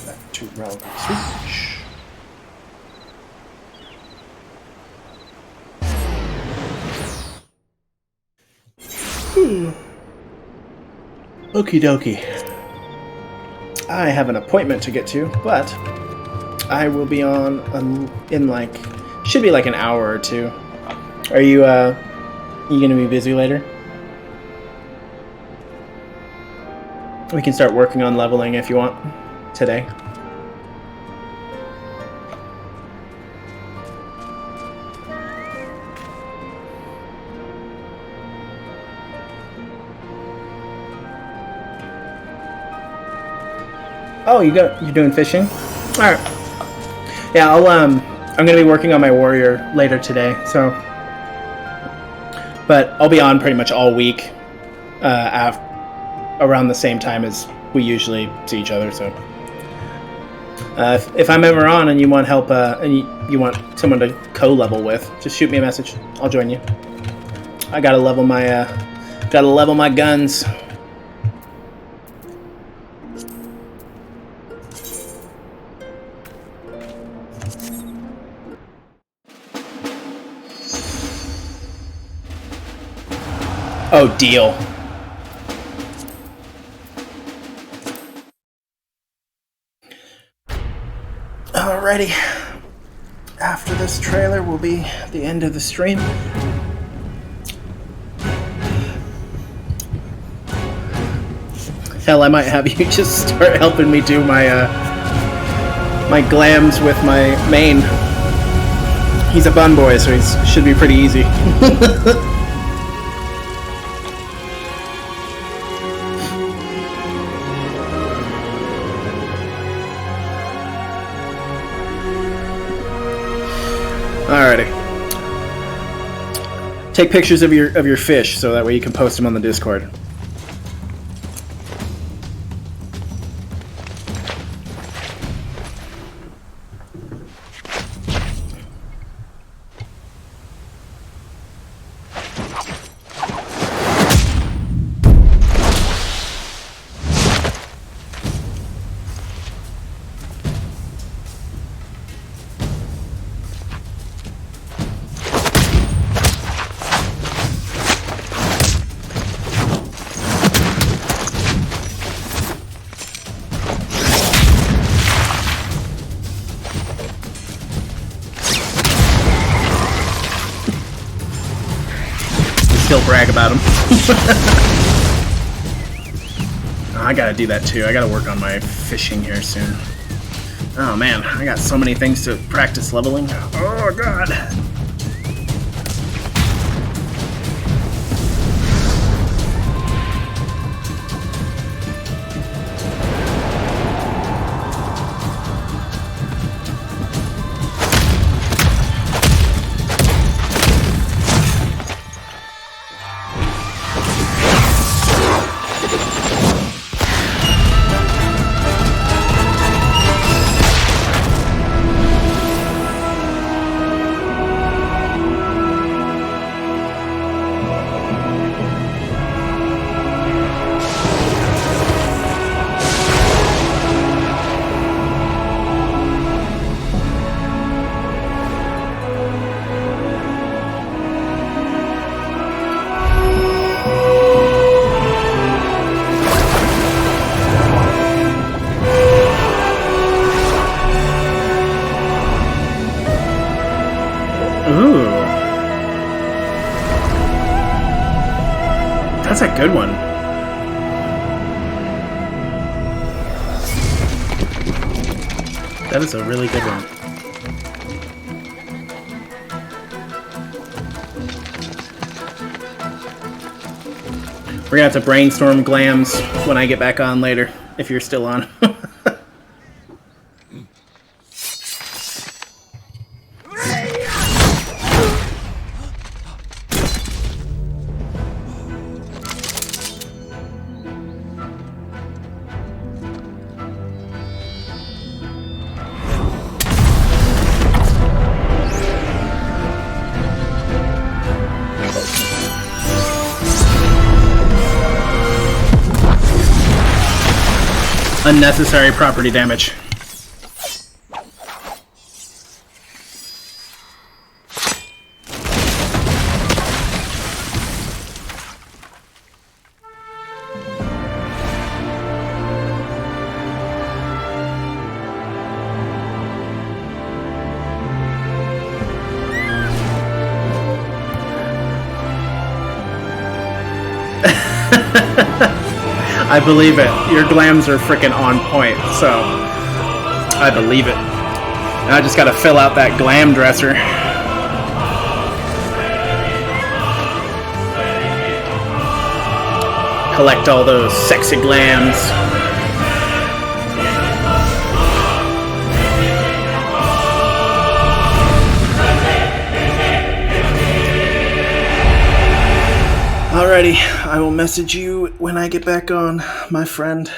Back to Welder's Reach. Okie dokie. I have an appointment to get to, but I will be on in like, should be like an hour or two. Are you gonna be busy later? We can start working on leveling if you want today. Oh, you're doing fishing? All right. Yeah, I'm gonna be working on my warrior later today, so. But I'll be on pretty much all week, around the same time as we usually see each other. So, if I'm ever on and you want help, and you want someone to co-level with, just shoot me a message. I'll join you. I gotta level my guns. Oh, deal. Alrighty. After this trailer will be the end of the stream. Hell, I might have you just start helping me do my my glams with my main. He's a bun boy, so he should be pretty easy. Alrighty. Take pictures of your fish so that way you can post them on the Discord. Still brag about him. I gotta do that too. I gotta work on my fishing here soon. Oh man, I got so many things to practice leveling. Oh god. Ooh. That's a good one. That is a really good one. We're gonna have to brainstorm glams when I get back on later, if you're still on. Unnecessary property damage. I believe it. Your glams are freaking on point, so I believe it. And I just gotta fill out that glam dresser. Collect all those sexy glams. Alrighty, I will message you when I get back on, my friend.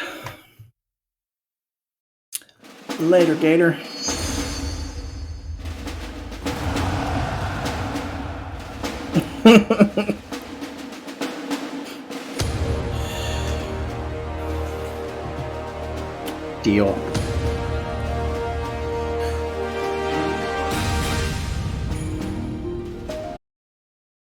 Later, Gator. Deal.